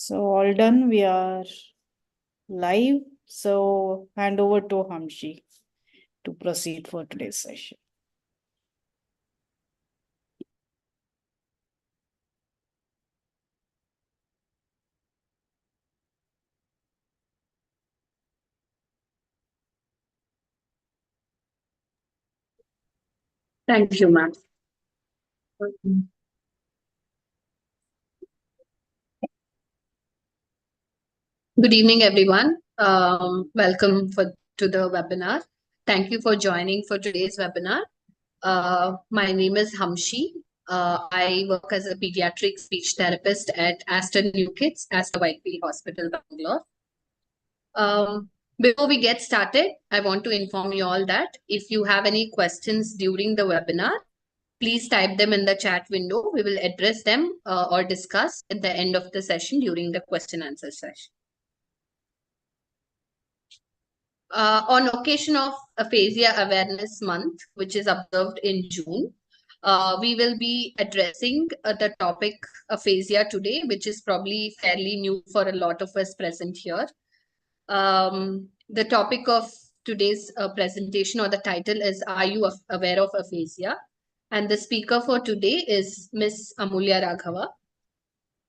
So all done, we are live. So hand over to Hamshi to proceed for today's session. Thank you, ma'am. Good evening, everyone. Welcome to the webinar. Thank you for joining for today's webinar. My name is Hamshi. I work as a pediatric speech therapist at Aston New Kids, Aston Whitefield Hospital, Bangalore. Before we get started, I want to inform you all that if you have any questions during the webinar, please type them in the chat window. We will address them or discuss at the end of the session during the question answer session. On occasion of Aphasia Awareness Month, which is observed in June, we will be addressing the topic aphasia today, which is probably fairly new for a lot of us present here. The topic of today's presentation, or the title, is Are You Aware of Aphasia? And the speaker for today is Ms. Amulya Raghava.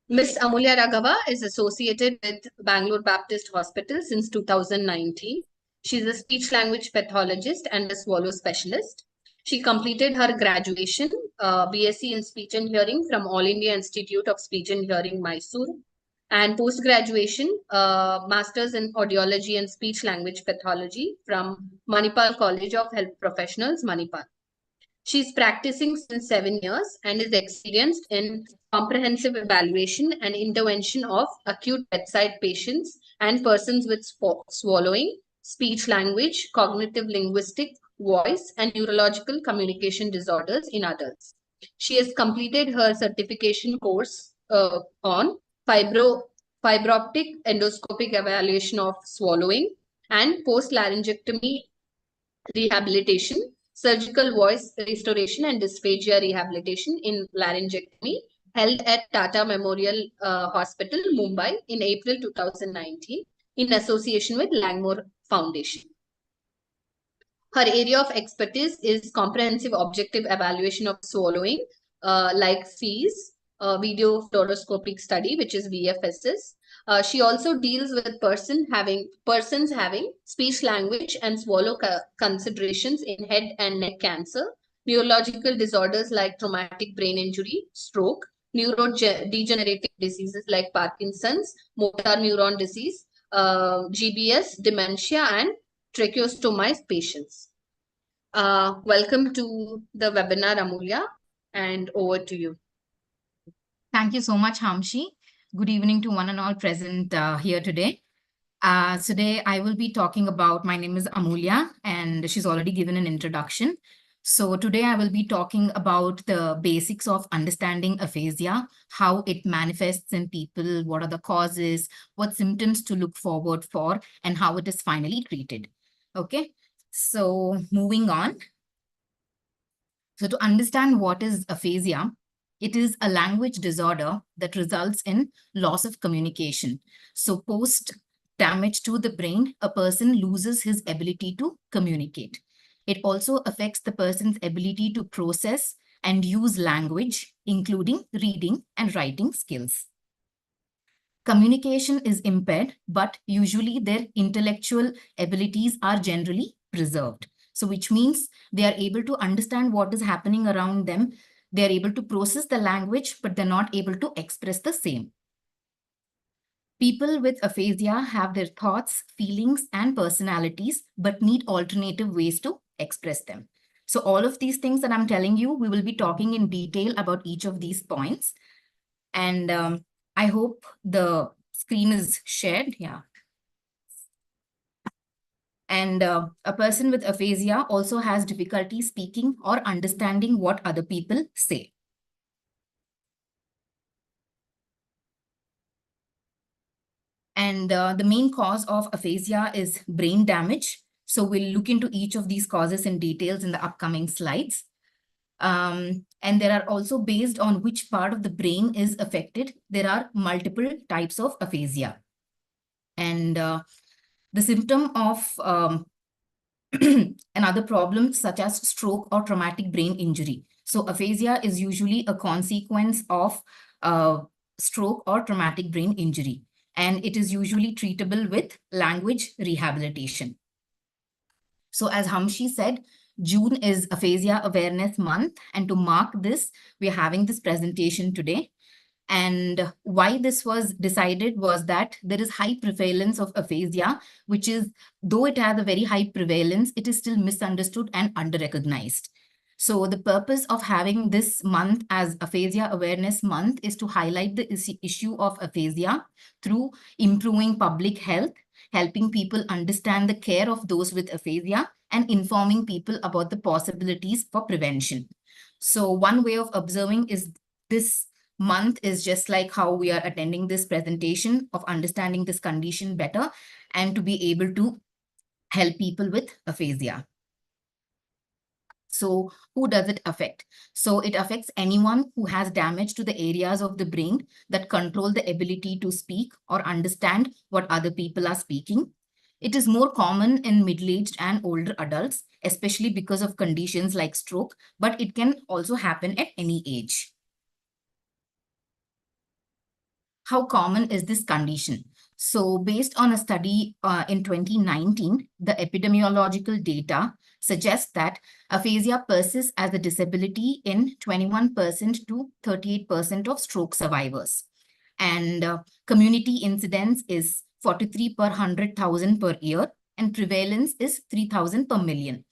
Ms. Amulya Raghava is associated with Bangalore Baptist Hospital since 2019. She's a speech language pathologist and a swallow specialist. She completed her graduation, BSc in Speech and Hearing from All India Institute of Speech and Hearing, Mysore, and post-graduation, Masters in Audiology and Speech Language Pathology from Manipal College of Health Professionals, Manipal. She's practicing since 7 years and is experienced in comprehensive evaluation and intervention of acute bedside patients and persons with swallowing, speech language, cognitive linguistic, voice, and neurological communication disorders in adults. She has completed her certification course on fiber optic endoscopic evaluation of swallowing and post-laryngectomy rehabilitation, surgical voice restoration and dysphagia rehabilitation in laryngectomy, held at Tata Memorial Hospital, Mumbai in April 2019 in association with Langmore Foundation. Her area of expertise is comprehensive objective evaluation of swallowing, like FEES, video fluoroscopic study, which is VFSS. She also deals with persons having speech language and swallow considerations in head and neck cancer, neurological disorders like traumatic brain injury, stroke, neurodegenerative diseases like Parkinson's, motor neuron disease, GBS, dementia, and tracheostomy patients. Welcome to the webinar, Amulya, and over to you. Thank you so much, Hamshi. Good evening to one and all present here today. Today, I will be talking about, my name is Amulya, and she's already given an introduction. So today, I will be talking about the basics of understanding aphasia, how it manifests in people, what are the causes, what symptoms to look forward for, and how it is finally treated. Okay, so moving on. So to understand what is aphasia, it is a language disorder that results in loss of communication. So post damage to the brain, a person loses his ability to communicate. It also affects the person's ability to process and use language, including reading and writing skills. Communication is impaired, but usually their intellectual abilities are generally preserved. So which means they are able to understand what is happening around them. They're able to process the language, but they're not able to express the same. People with aphasia have their thoughts, feelings, and personalities, but need alternative ways to express them. So all of these things that I'm telling you, we will be talking in detail about each of these points. And I hope the screen is shared. Yeah. And a person with aphasia also has difficulty speaking or understanding what other people say. And the main cause of aphasia is brain damage. So we'll look into each of these causes in details in the upcoming slides. And there are also, based on which part of the brain is affected, there are multiple types of aphasia. And the symptom of another problem such as stroke or traumatic brain injury. So aphasia is usually a consequence of stroke or traumatic brain injury, and it is usually treatable with language rehabilitation. So as Hamshi said, June is Aphasia Awareness Month, and to mark this, we are having this presentation today. And why this was decided was that there is high prevalence of aphasia, which is, though it has a very high prevalence, it is still misunderstood and under-recognized. So the purpose of having this month as Aphasia Awareness Month is to highlight the issue of aphasia through improving public health, helping people understand the care of those with aphasia, and informing people about the possibilities for prevention. So one way of observing is this month is just like how we are attending this presentation of understanding this condition better and to be able to help people with aphasia. So who does it affect? So it affects anyone who has damage to the areas of the brain that control the ability to speak or understand what other people are speaking. It is more common in middle-aged and older adults, especially because of conditions like stroke, but it can also happen at any age. How common is this condition? So based on a study in 2019, the epidemiological data suggests that aphasia persists as a disability in 21% to 38% of stroke survivors. And community incidence is 43 per 100,000 per year, and prevalence is 3,000 per million.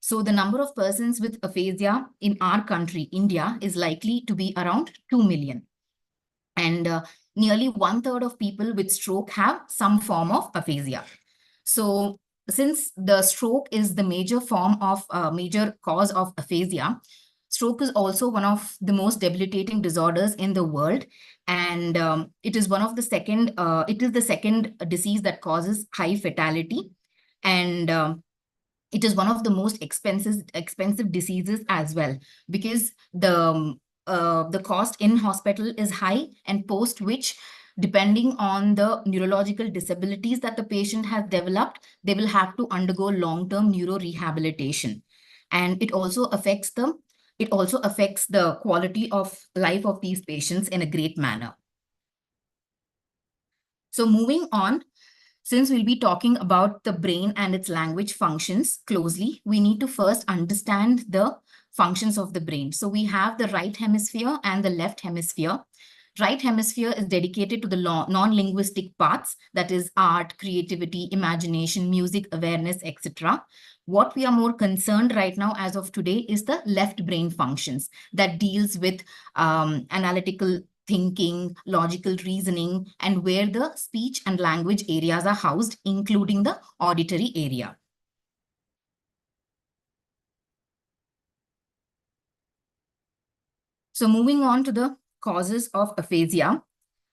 So the number of persons with aphasia in our country, India, is likely to be around 2 million. And nearly 1/3 of people with stroke have some form of aphasia. So since the stroke is the major cause of aphasia, stroke is also one of the most debilitating disorders in the world. And it is the second disease that causes high fatality. And it is one of the most expensive diseases as well, because the cost in hospital is high, and post which, depending on the neurological disabilities that the patient has developed, they will have to undergo long-term neuro rehabilitation. And it also affects the quality of life of these patients in a great manner. So moving on, since we'll be talking about the brain and its language functions closely, we need to first understand the functions of the brain. So we have the right hemisphere and the left hemisphere. Right hemisphere is dedicated to the non-linguistic parts, that is art, creativity, imagination, music, awareness, etc. What we are more concerned right now as of today is the left brain functions that deals with analytical thinking, logical reasoning, and where the speech and language areas are housed, including the auditory area. So moving on to the causes of aphasia.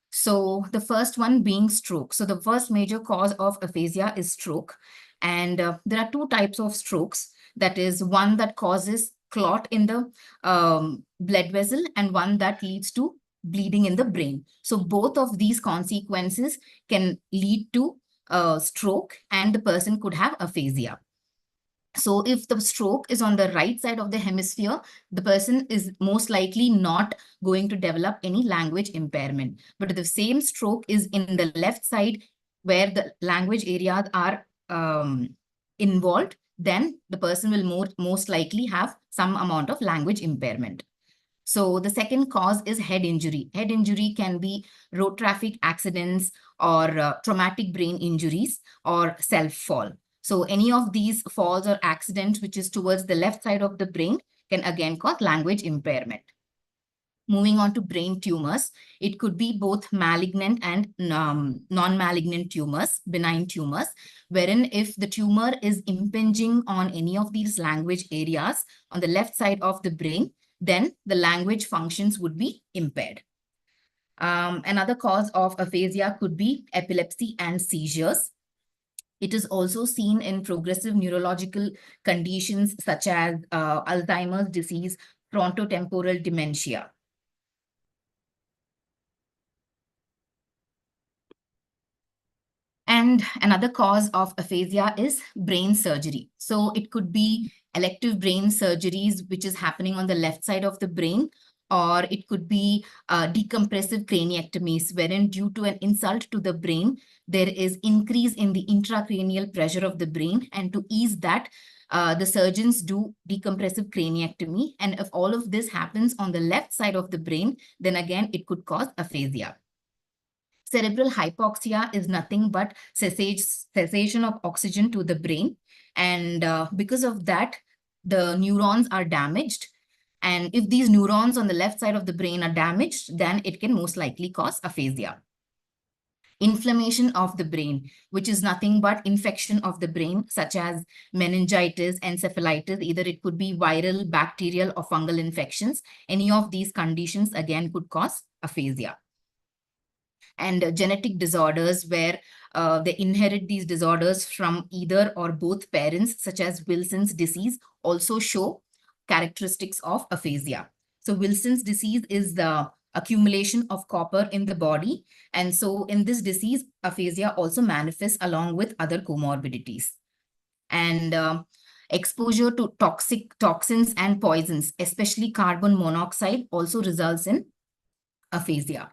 So the first one being stroke. So the first major cause of aphasia is stroke. And there are two types of strokes. That is one that causes clot in the blood vessel, and one that leads to bleeding in the brain. So both of these consequences can lead to stroke, and the person could have aphasia. So if the stroke is on the right side of the hemisphere, the person is most likely not going to develop any language impairment. But if the same stroke is in the left side, where the language areas are involved, then the person will most likely have some amount of language impairment. So the second cause is head injury. Head injury can be road traffic accidents, or traumatic brain injuries, or self-fall. So any of these falls or accidents which is towards the left side of the brain can again cause language impairment. Moving on to brain tumors, it could be both malignant and non-malignant tumors, benign tumors, wherein if the tumor is impinging on any of these language areas on the left side of the brain, then the language functions would be impaired. Another cause of aphasia could be epilepsy and seizures. It is also seen in progressive neurological conditions such as Alzheimer's disease, frontotemporal dementia. And another cause of aphasia is brain surgery. So it could be elective brain surgeries, which is happening on the left side of the brain, or it could be decompressive craniectomies, wherein due to an insult to the brain, there is increase in the intracranial pressure of the brain. And to ease that, the surgeons do decompressive craniectomy. And if all of this happens on the left side of the brain, then again, it could cause aphasia. Cerebral hypoxia is nothing but cessation of oxygen to the brain. And because of that, the neurons are damaged. And if these neurons on the left side of the brain are damaged, then it can most likely cause aphasia. Inflammation of the brain, which is nothing but infection of the brain, such as meningitis, encephalitis. Either it could be viral, bacterial, or fungal infections. Any of these conditions, again, could cause aphasia. And genetic disorders where they inherit these disorders from either or both parents, such as Wilson's disease, also show characteristics of aphasia. So Wilson's disease is the accumulation of copper in the body. And so in this disease, aphasia also manifests along with other comorbidities. And exposure to toxins and poisons, especially carbon monoxide, also results in aphasia.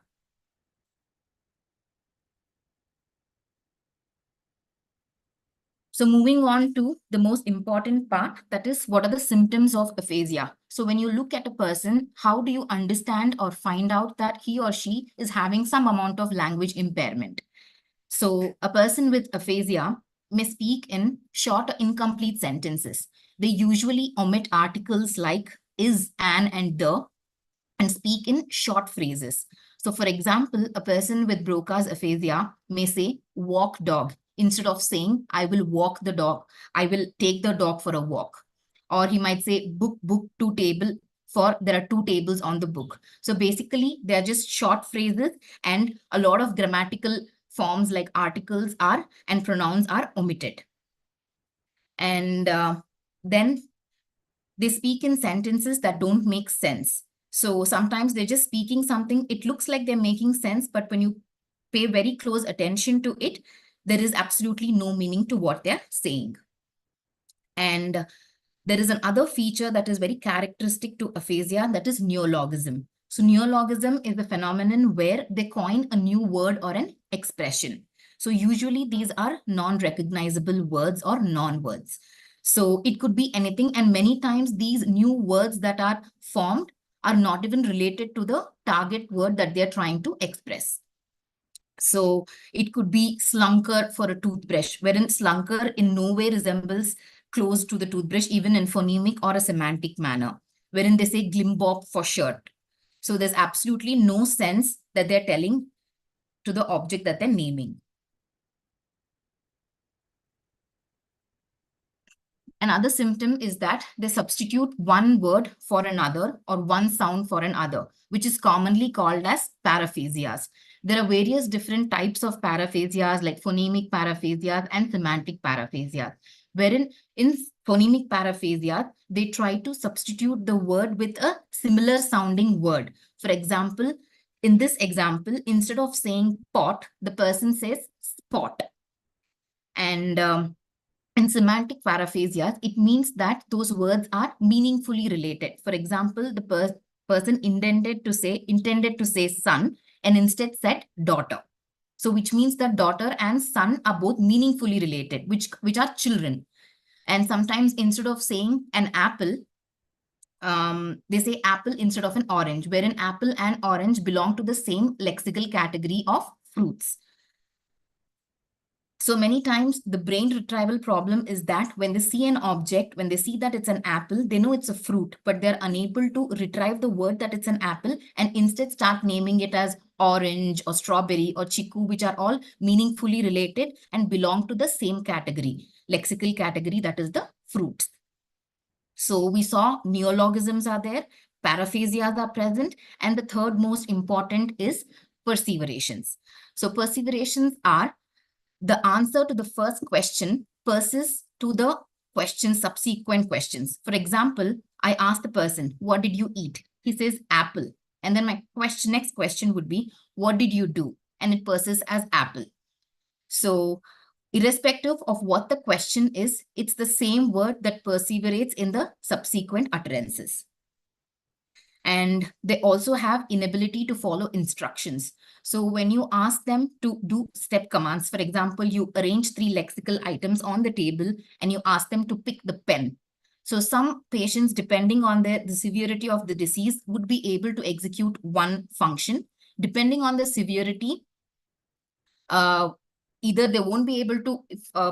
So moving on to the most important part, that is, what are the symptoms of aphasia? So when you look at a person, how do you understand or find out that he or she is having some amount of language impairment? So a person with aphasia may speak in short or incomplete sentences. They usually omit articles like is, an, and the, and speak in short phrases. So for example, a person with Broca's aphasia may say walk dog instead of saying I will walk the dog, I will take the dog for a walk. Or he might say book, to table, for there are two tables on the book. So basically, they're just short phrases, and a lot of grammatical forms like articles are and pronouns are omitted. And then they speak in sentences that don't make sense. So sometimes they're just speaking something, it looks like they're making sense, but when you pay very close attention to it, there is absolutely no meaning to what they're saying. And there is another feature that is very characteristic to aphasia, that is neologism. So neologism is a phenomenon where they coin a new word or an expression. So usually these are non-recognizable words or non-words. So it could be anything, and many times these new words that are formed are not even related to the target word that they're trying to express. So it could be slunker for a toothbrush, wherein slunker in no way resembles close to the toothbrush, even in phonemic or a semantic manner, wherein they say glimbob for shirt. So there's absolutely no sense that they're telling to the object that they're naming. Another symptom is that they substitute one word for another or one sound for another, which is commonly called as paraphasias. There are various different types of paraphasias like phonemic paraphasias and semantic paraphasias, wherein in phonemic paraphasias, they try to substitute the word with a similar sounding word. For example, in this example, instead of saying pot, the person says spot. And in semantic paraphasias, it means that those words are meaningfully related. For example, the person intended to say son and instead said daughter. So which means that daughter and son are both meaningfully related, which are children. And sometimes instead of saying an apple, they say apple instead of an orange, wherein apple and orange belong to the same lexical category of fruits. So many times the brain retrieval problem is that when they see an object, when they see that it's an apple, they know it's a fruit, but they're unable to retrieve the word that it's an apple and instead start naming it as orange or strawberry or chiku, which are all meaningfully related and belong to the same category, lexical category, that is the fruits. So we saw neologisms are there, paraphasias are present, and the third most important is perseverations. So perseverations are the answer to the first question persists to the subsequent questions. For example, I ask the person, what did you eat? He says apple. And then my next question would be, what did you do? And it persists as apple. So irrespective of what the question is, it's the same word that perseverates in the subsequent utterances. And they also have inability to follow instructions. So when you ask them to do step commands, for example, you arrange 3 lexical items on the table and you ask them to pick the pen. So some patients, depending on the severity of the disease, would be able to execute one function. Depending on the severity, either they won't be able to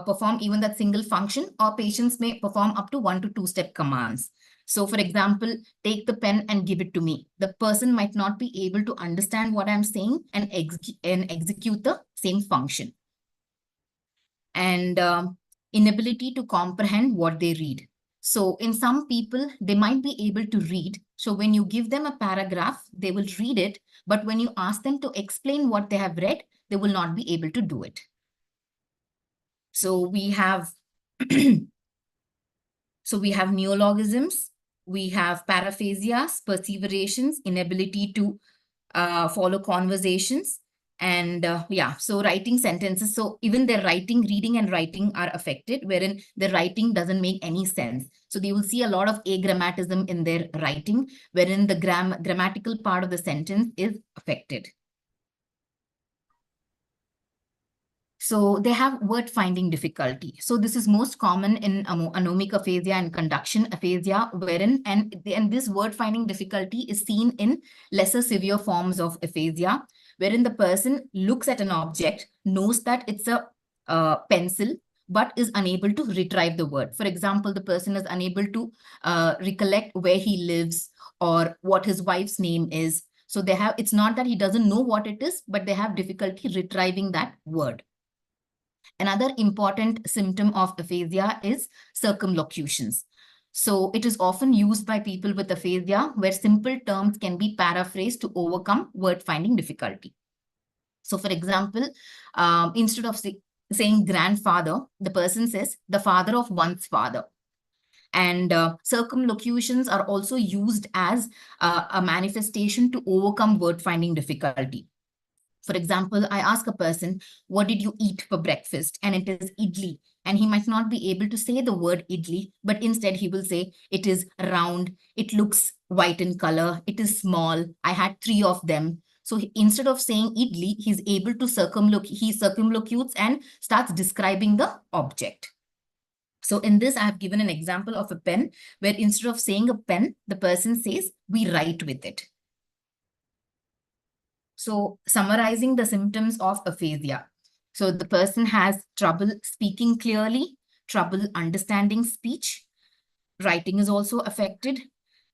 perform even that single function, or patients may perform up to 1 to 2 step commands. So for example, take the pen and give it to me. The person might not be able to understand what I'm saying and execute the same function. And inability to comprehend what they read. So in some people, they might be able to read. So when you give them a paragraph, they will read it. But when you ask them to explain what they have read, they will not be able to do it. So we have neologisms, we have paraphasias, perseverations, inability to follow conversations, and so writing sentences. So even their reading and writing are affected, wherein their writing doesn't make any sense. So they will see a lot of agrammatism in their writing, wherein the grammatical part of the sentence is affected. So they have word finding difficulty. So this is most common in anomic aphasia and conduction aphasia, wherein and this word finding difficulty is seen in lesser severe forms of aphasia, wherein the person looks at an object, knows that it's a pencil, but is unable to retrieve the word. For example, the person is unable to recollect where he lives or what his wife's name is. So they have, it's not that he doesn't know what it is, but they have difficulty retrieving that word. Another important symptom of aphasia is circumlocutions. So it is often used by people with aphasia where simple terms can be paraphrased to overcome word finding difficulty. So for example, instead of saying grandfather, the person says the father of one's father. And circumlocutions are also used as a manifestation to overcome word finding difficulty. For example, I ask a person, what did you eat for breakfast? And it is idli. And he might not be able to say the word idli, but instead he will say, it is round, it looks white in color, it is small, I had 3 of them. So instead of saying idli, he's able to circumlocutes and starts describing the object. So in this, I have given an example of a pen where instead of saying a pen, the person says, we write with it. So summarizing the symptoms of aphasia. So the person has trouble speaking clearly, trouble understanding speech. Writing is also affected,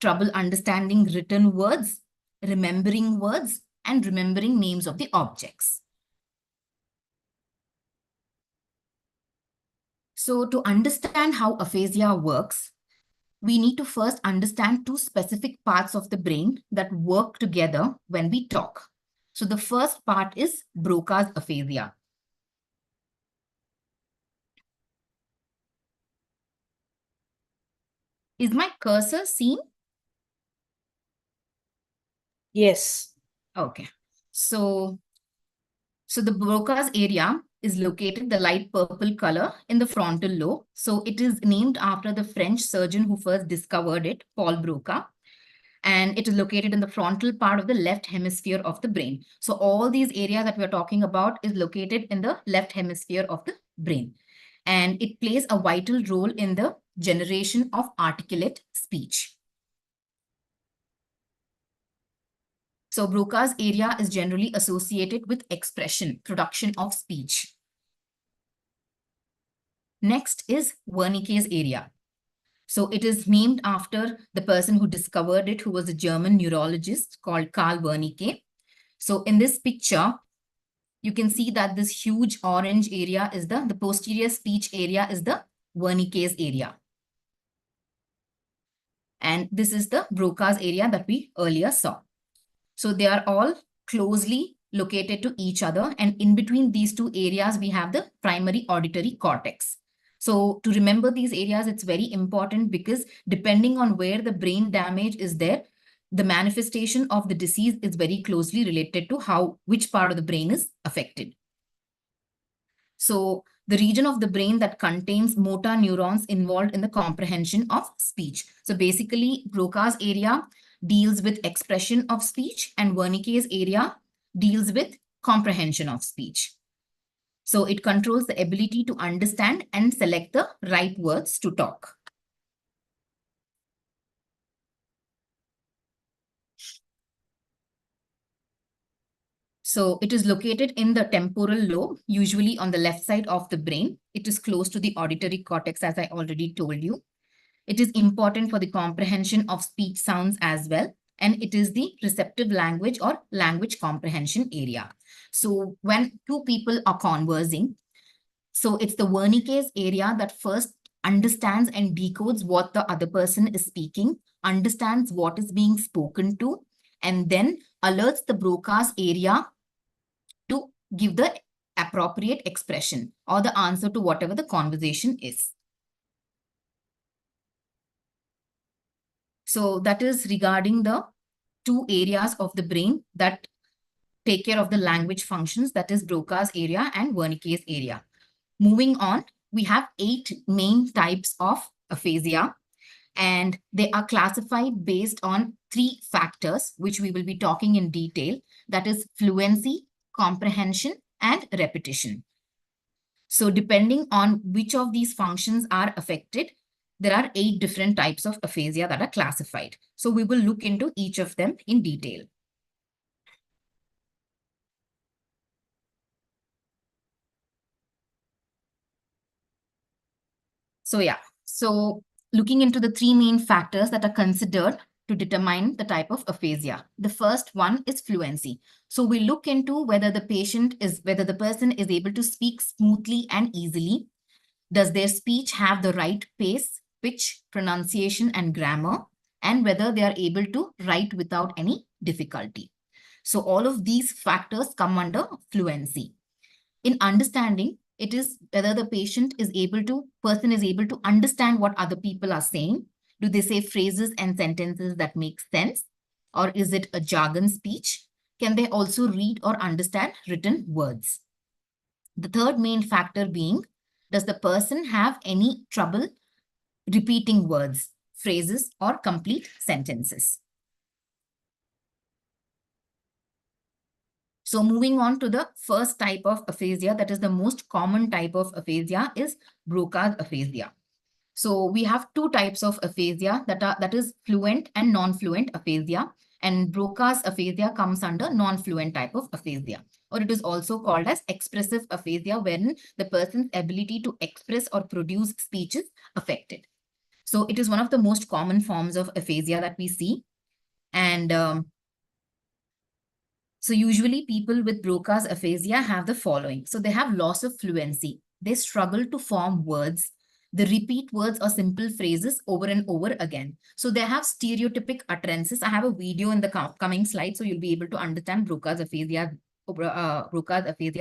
trouble understanding written words, remembering words, and remembering names of the objects. So to understand how aphasia works, we need to first understand 2 specific parts of the brain that work together when we talk. So the first part is Broca's aphasia. Is my cursor seen? Yes. Okay. So the Broca's area is located, the light purple color, in the frontal lobe. So it is named after the French surgeon who first discovered it, Paul Broca. And it is located in the frontal part of the left hemisphere of the brain. So all these areas that we're talking about is located in the left hemisphere of the brain. And it plays a vital role in the generation of articulate speech. So Broca's area is generally associated with expression, production of speech. Next is Wernicke's area. So it is named after the person who discovered it, who was a German neurologist called Karl Wernicke. So in this picture, you can see that this huge orange area is the posterior speech area is the Wernicke's area. And this is the Broca's area that we earlier saw. So they are all closely located to each other. And in between these 2 areas, we have the primary auditory cortex. So to remember these areas, it's very important because depending on where the brain damage is there, the manifestation of the disease is very closely related to which part of the brain is affected. So the region of the brain that contains motor neurons involved in the comprehension of speech. So basically, Broca's area deals with expression of speech and Wernicke's area deals with comprehension of speech. So it controls the ability to understand and select the right words to talk. So it is located in the temporal lobe, usually on the left side of the brain. It is close to the auditory cortex, as I already told you. It is important for the comprehension of speech sounds as well. And it is the receptive language or language comprehension area. So when two people are conversing, so it's the Wernicke's area that first understands and decodes what the other person is speaking, understands what is being spoken to, and then alerts the Broca's area to give the appropriate expression or the answer to whatever the conversation is. So that is regarding the two areas of the brain that take care of the language functions, that is Broca's area and Wernicke's area. Moving on, we have 8 main types of aphasia, and they are classified based on 3 factors, which we will be talking in detail. That is fluency, comprehension, and repetition. So depending on which of these functions are affected, there are 8 different types of aphasia that are classified. So we will look into each of them in detail. So looking into the 3 main factors that are considered to determine the type of aphasia. The first one is fluency. So we look into whether the person is able to speak smoothly and easily. Does their speech have the right pace, pitch, pronunciation, and grammar, and whether they are able to write without any difficulty. So all of these factors come under fluency. In understanding, it is whether the person is able to understand what other people are saying. Do they say phrases and sentences that make sense? Or is it a jargon speech? Can they also read or understand written words? The third main factor being, does the person have any trouble repeating words, phrases, or complete sentences? So moving on to the first type of aphasia, that is the most common type of aphasia, is Broca's aphasia. So we have 2 types of aphasia that is fluent and non-fluent aphasia, and Broca's aphasia comes under non-fluent type of aphasia, or it is also called as expressive aphasia, wherein the person's ability to express or produce speech is affected. So it is one of the most common forms of aphasia that we see. And so usually people with Broca's aphasia have the following. So they have loss of fluency. They struggle to form words. They repeat words or simple phrases over and over again. So they have stereotypic utterances. I have a video in the coming slide, so you'll be able to understand Broca's aphasia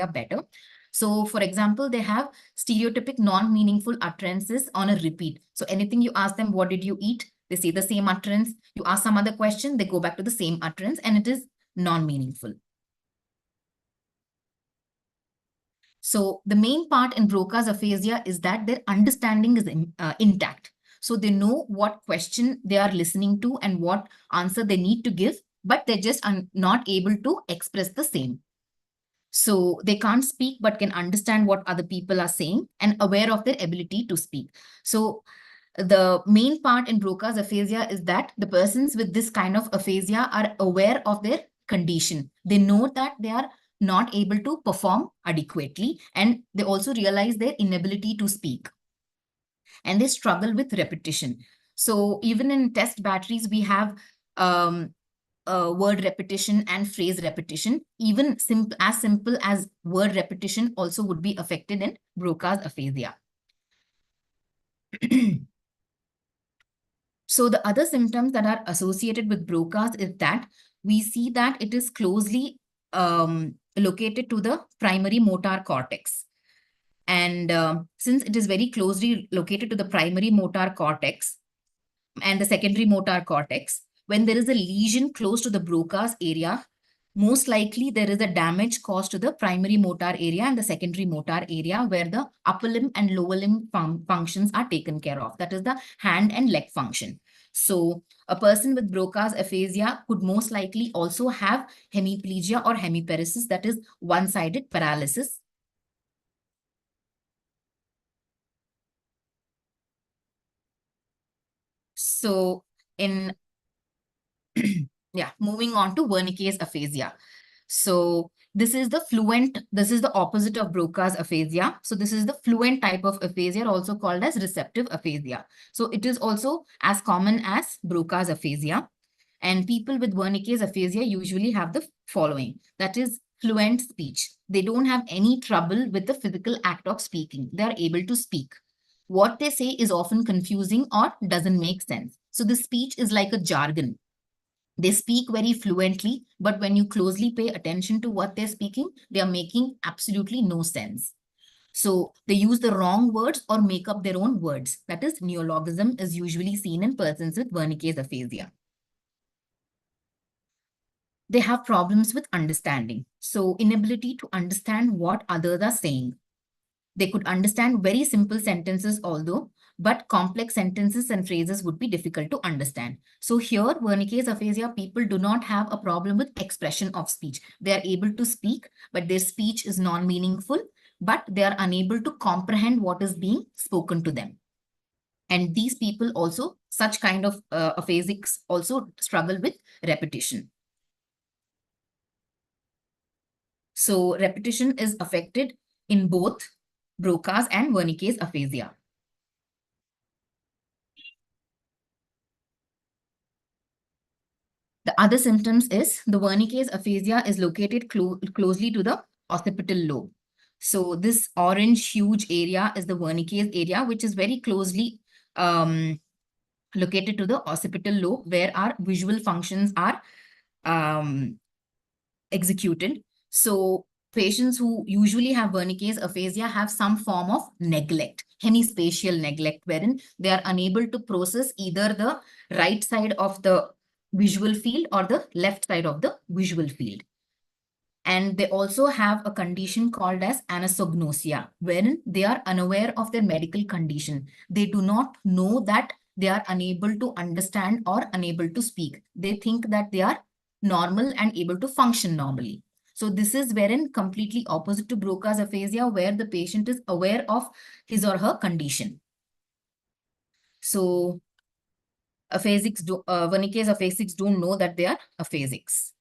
better. So for example, they have stereotypic non-meaningful utterances on a repeat. So anything you ask them, what did you eat? They say the same utterance. You ask some other question, they go back to the same utterance, and it is non-meaningful. So the main part in Broca's aphasia is that their understanding is intact. So they know what question they are listening to and what answer they need to give, but they're just not able to express the same. So they can't speak, but can understand what other people are saying and aware of their ability to speak. So the main part in Broca's aphasia is that the persons with this kind of aphasia are aware of their condition. They know that they are not able to perform adequately, and they also realize their inability to speak. And they struggle with repetition. So even in test batteries, we have word repetition and phrase repetition. Even as simple as word repetition also would be affected in Broca's aphasia. So the other symptoms that are associated with Broca's is that we see that it is closely located to the primary motor cortex. And since it is very closely located to the primary motor cortex and the secondary motor cortex, when there is a lesion close to the Broca's area, most likely there is a damage caused to the primary motor area and the secondary motor area where the upper limb and lower limb functions are taken care of. That is the hand and leg function. So a person with Broca's aphasia could most likely also have hemiplegia or hemiparesis, that is one-sided paralysis. So in yeah, moving on to Wernicke's aphasia. So this is the opposite of Broca's aphasia. So this is the fluent type of aphasia, also called as receptive aphasia. So it is also as common as Broca's aphasia. And people with Wernicke's aphasia usually have the following, that is fluent speech. They don't have any trouble with the physical act of speaking. They are able to speak. What they say is often confusing or doesn't make sense. So the speech is like a jargon. They speak very fluently, but when you closely pay attention to what they're speaking, they are making absolutely no sense. So they use the wrong words or make up their own words. That is, neologism is usually seen in persons with Wernicke's aphasia. They have problems with understanding. So inability to understand what others are saying. They could understand very simple sentences, but complex sentences and phrases would be difficult to understand. So here, Wernicke's aphasia, people do not have a problem with expression of speech. They are able to speak, but their speech is non-meaningful, but they are unable to comprehend what is being spoken to them. And these people also, such kind of aphasics also struggle with repetition. So repetition is affected in both Broca's and Wernicke's aphasia. The other symptoms is the Wernicke's aphasia is located closely to the occipital lobe. So this orange huge area is the Wernicke's area, which is very closely located to the occipital lobe, where our visual functions are executed. So patients who usually have Wernicke's aphasia have some form of neglect, hemispatial neglect, wherein they are unable to process either the right side of the visual field or the left side of the visual field. And they also have a condition called as anosognosia, wherein they are unaware of their medical condition. They do not know that they are unable to understand or unable to speak. They think that they are normal and able to function normally. So this is wherein completely opposite to Broca's aphasia, where the patient is aware of his or her condition. So Wernicke's aphasics don't know that they are aphasics.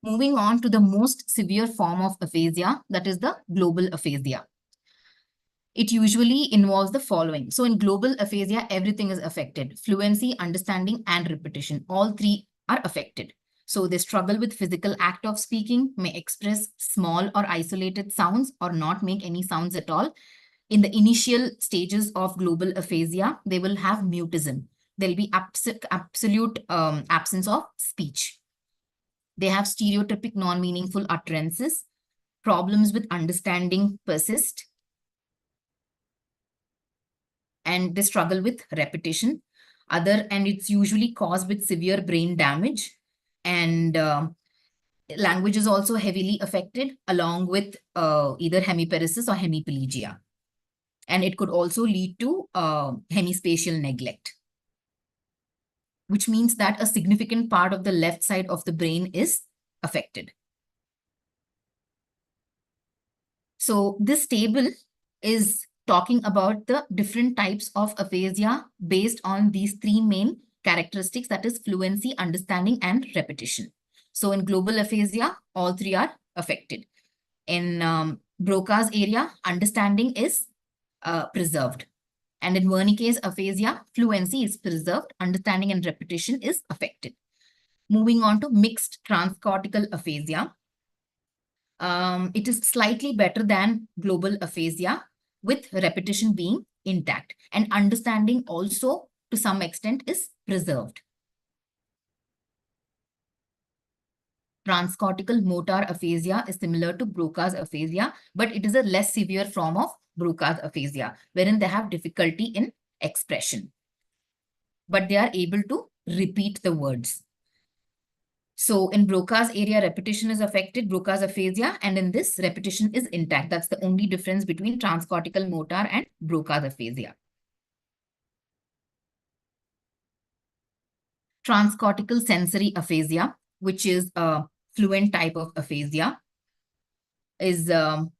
Moving on to the most severe form of aphasia, that is the global aphasia. It usually involves the following. So in global aphasia, everything is affected. Fluency, understanding, and repetition. All three are affected. So they struggle with physical act of speaking, may express small or isolated sounds or not make any sounds at all. In the initial stages of global aphasia, they will have mutism. There'll be absolute absence of speech. They have stereotypic non-meaningful utterances. Problems with understanding persist. And they struggle with repetition. And it's usually caused with severe brain damage. And language is also heavily affected, along with either hemiparesis or hemiplegia. And it could also lead to hemispatial neglect, which means that a significant part of the left side of the brain is affected. So this table is talking about the different types of aphasia based on these three main characteristics, that is fluency, understanding, and repetition. So in global aphasia, all three are affected. In Broca's area, understanding is preserved. And in Wernicke's aphasia, fluency is preserved, understanding and repetition is affected. Moving on to mixed transcortical aphasia. It is slightly better than global aphasia, with repetition being intact. And understanding also, to some extent, is preserved. Transcortical motor aphasia is similar to Broca's aphasia, but it is a less severe form of Broca's aphasia, wherein they have difficulty in expression, but they are able to repeat the words. So in Broca's area, repetition is affected, Broca's aphasia, and in this, repetition is intact. That's the only difference between transcortical motor and Broca's aphasia. Transcortical sensory aphasia, which is a fluent type of aphasia, is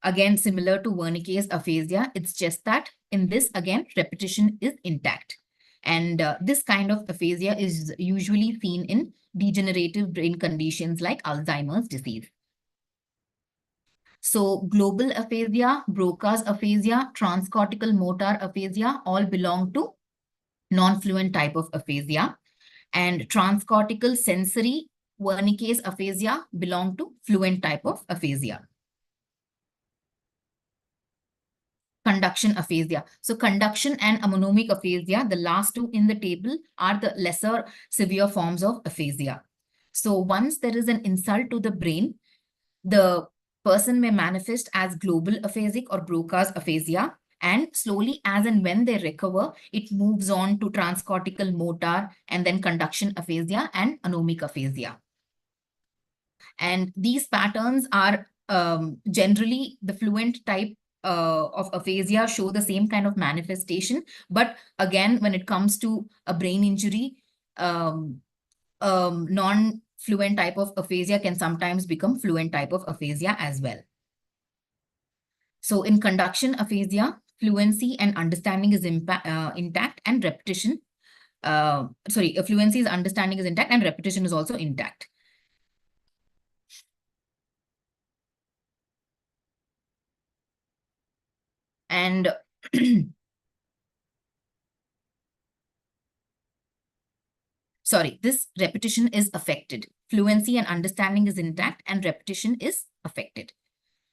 again similar to Wernicke's aphasia. It's just that in this, again, repetition is intact. And this kind of aphasia is usually seen in degenerative brain conditions like Alzheimer's disease. So global aphasia, Broca's aphasia, transcortical motor aphasia all belong to non-fluent type of aphasia. And transcortical sensory Wernicke's aphasia belong to fluent type of aphasia. Conduction aphasia. So conduction and amonomic aphasia, the last two in the table, are the lesser severe forms of aphasia. So once there is an insult to the brain, the person may manifest as global aphasic or Broca's aphasia, and slowly as and when they recover, it moves on to transcortical motor and then conduction aphasia and anomic aphasia. And these patterns are generally the fluent type of aphasia show the same kind of manifestation. But again, when it comes to a brain injury, non-fluent type of aphasia can sometimes become fluent type of aphasia as well. So in conduction aphasia, fluency and understanding is intact, and repetition, fluency's understanding is intact and repetition is also intact. And this repetition is affected. Fluency and understanding is intact and repetition is affected.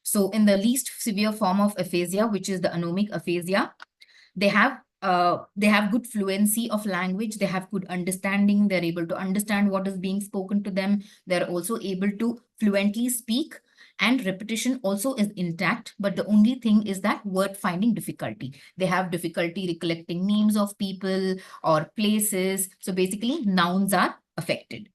So in the least severe form of aphasia, which is the anomic aphasia, they have good fluency of language, they have good understanding, they're able to understand what is being spoken to them, they're also able to fluently speak, and repetition also is intact, but the only thing is that word finding difficulty. They have difficulty recollecting names of people or places. So basically nouns are affected.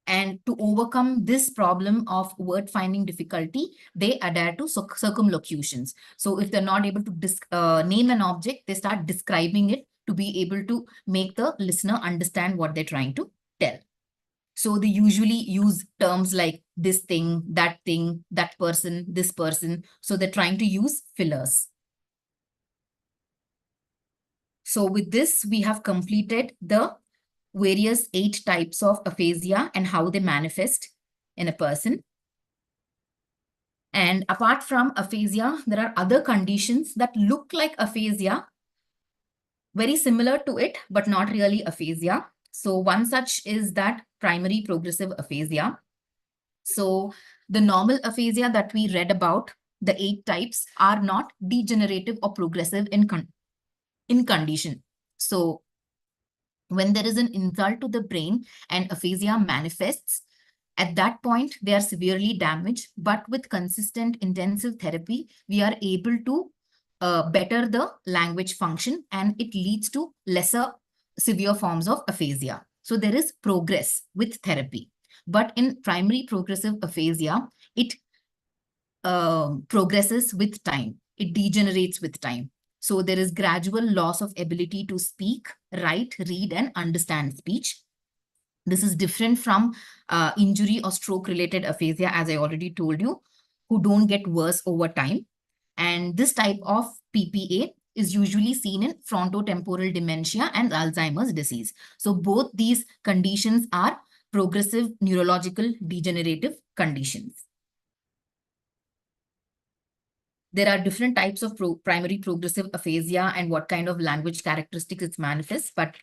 And to overcome this problem of word finding difficulty, they adhere to circumlocutions. So if they're not able to name an object, they start describing it to be able to make the listener understand what they're trying to tell. So they usually use terms like this thing, that person, this person. So they're trying to use fillers. So with this, we have completed the various 8 types of aphasia and how they manifest in a person. And apart from aphasia, there are other conditions that look like aphasia, very similar to it, but not really aphasia. So one such is that primary progressive aphasia. So the normal aphasia that we read about, the 8 types, are not degenerative or progressive in condition. So when there is an insult to the brain and aphasia manifests, at that point, they are severely damaged, but with consistent intensive therapy, we are able to better the language function, and it leads to lesser severe forms of aphasia. So there is progress with therapy. But in primary progressive aphasia, it progresses with time. It degenerates with time. So there is gradual loss of ability to speak, write, read, and understand speech. This is different from injury or stroke-related aphasia, as I already told you, who don't get worse over time. And this type of PPA is usually seen in frontotemporal dementia and Alzheimer's disease. So both these conditions are progressive neurological degenerative conditions. There are different types of primary progressive aphasia and what kind of language characteristics it manifests. But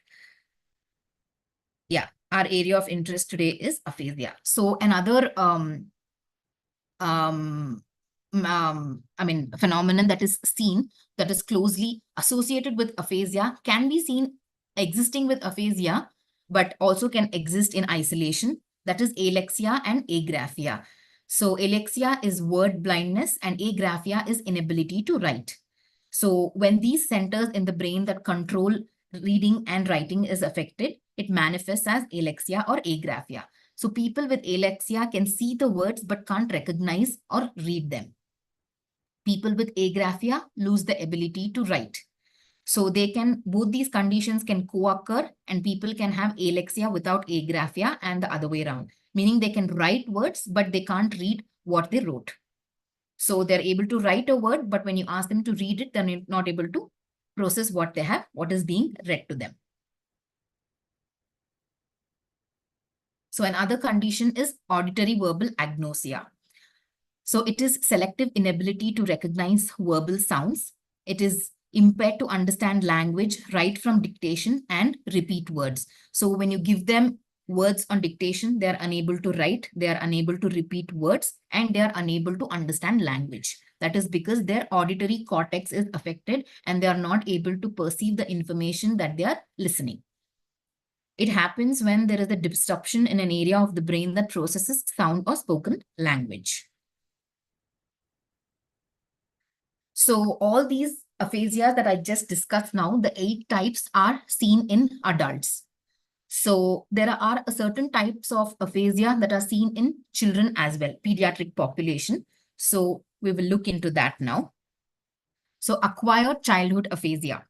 yeah, our area of interest today is aphasia. So another phenomenon that is seen, that is closely associated with aphasia, can be seen existing with aphasia, but also can exist in isolation. That is alexia and agraphia. So alexia is word blindness and agraphia is inability to write. So when these centers in the brain that control reading and writing is affected, it manifests as alexia or agraphia. So people with alexia can see the words but can't recognize or read them. People with agraphia lose the ability to write. So both these conditions can co-occur and people can have alexia without agraphia and the other way around, meaning they can write words, but they can't read what they wrote. So they're able to write a word, but when you ask them to read it, they're not able to process what they have, what is being read to them. So another condition is auditory verbal agnosia. So it is selective inability to recognize verbal sounds. It is impaired to understand language right from dictation and repeat words. So when you give them words on dictation, they are unable to write, they are unable to repeat words, and they are unable to understand language. That is because their auditory cortex is affected and they are not able to perceive the information that they are listening. It happens when there is a disruption in an area of the brain that processes sound or spoken language. So all these aphasias that I just discussed now, the 8 types are seen in adults. So there are certain types of aphasia that are seen in children as well, pediatric population. So we will look into that now. So acquired childhood aphasia.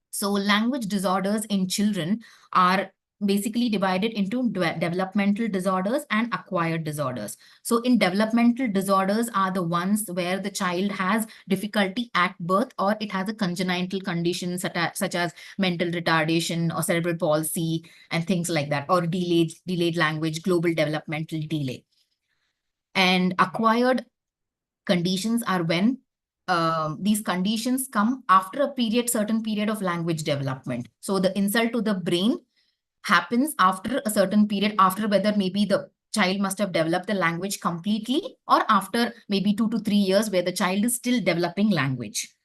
So language disorders in children are basically divided into developmental disorders and acquired disorders. So in developmental disorders are the ones where the child has difficulty at birth or it has a congenital condition such as mental retardation or cerebral palsy and things like that, or delayed language, global developmental delay. And acquired conditions are when these conditions come after a certain period of language development. So the insult to the brain happens after a certain period, after whether maybe the child must have developed the language completely or after maybe 2 to 3 years where the child is still developing language.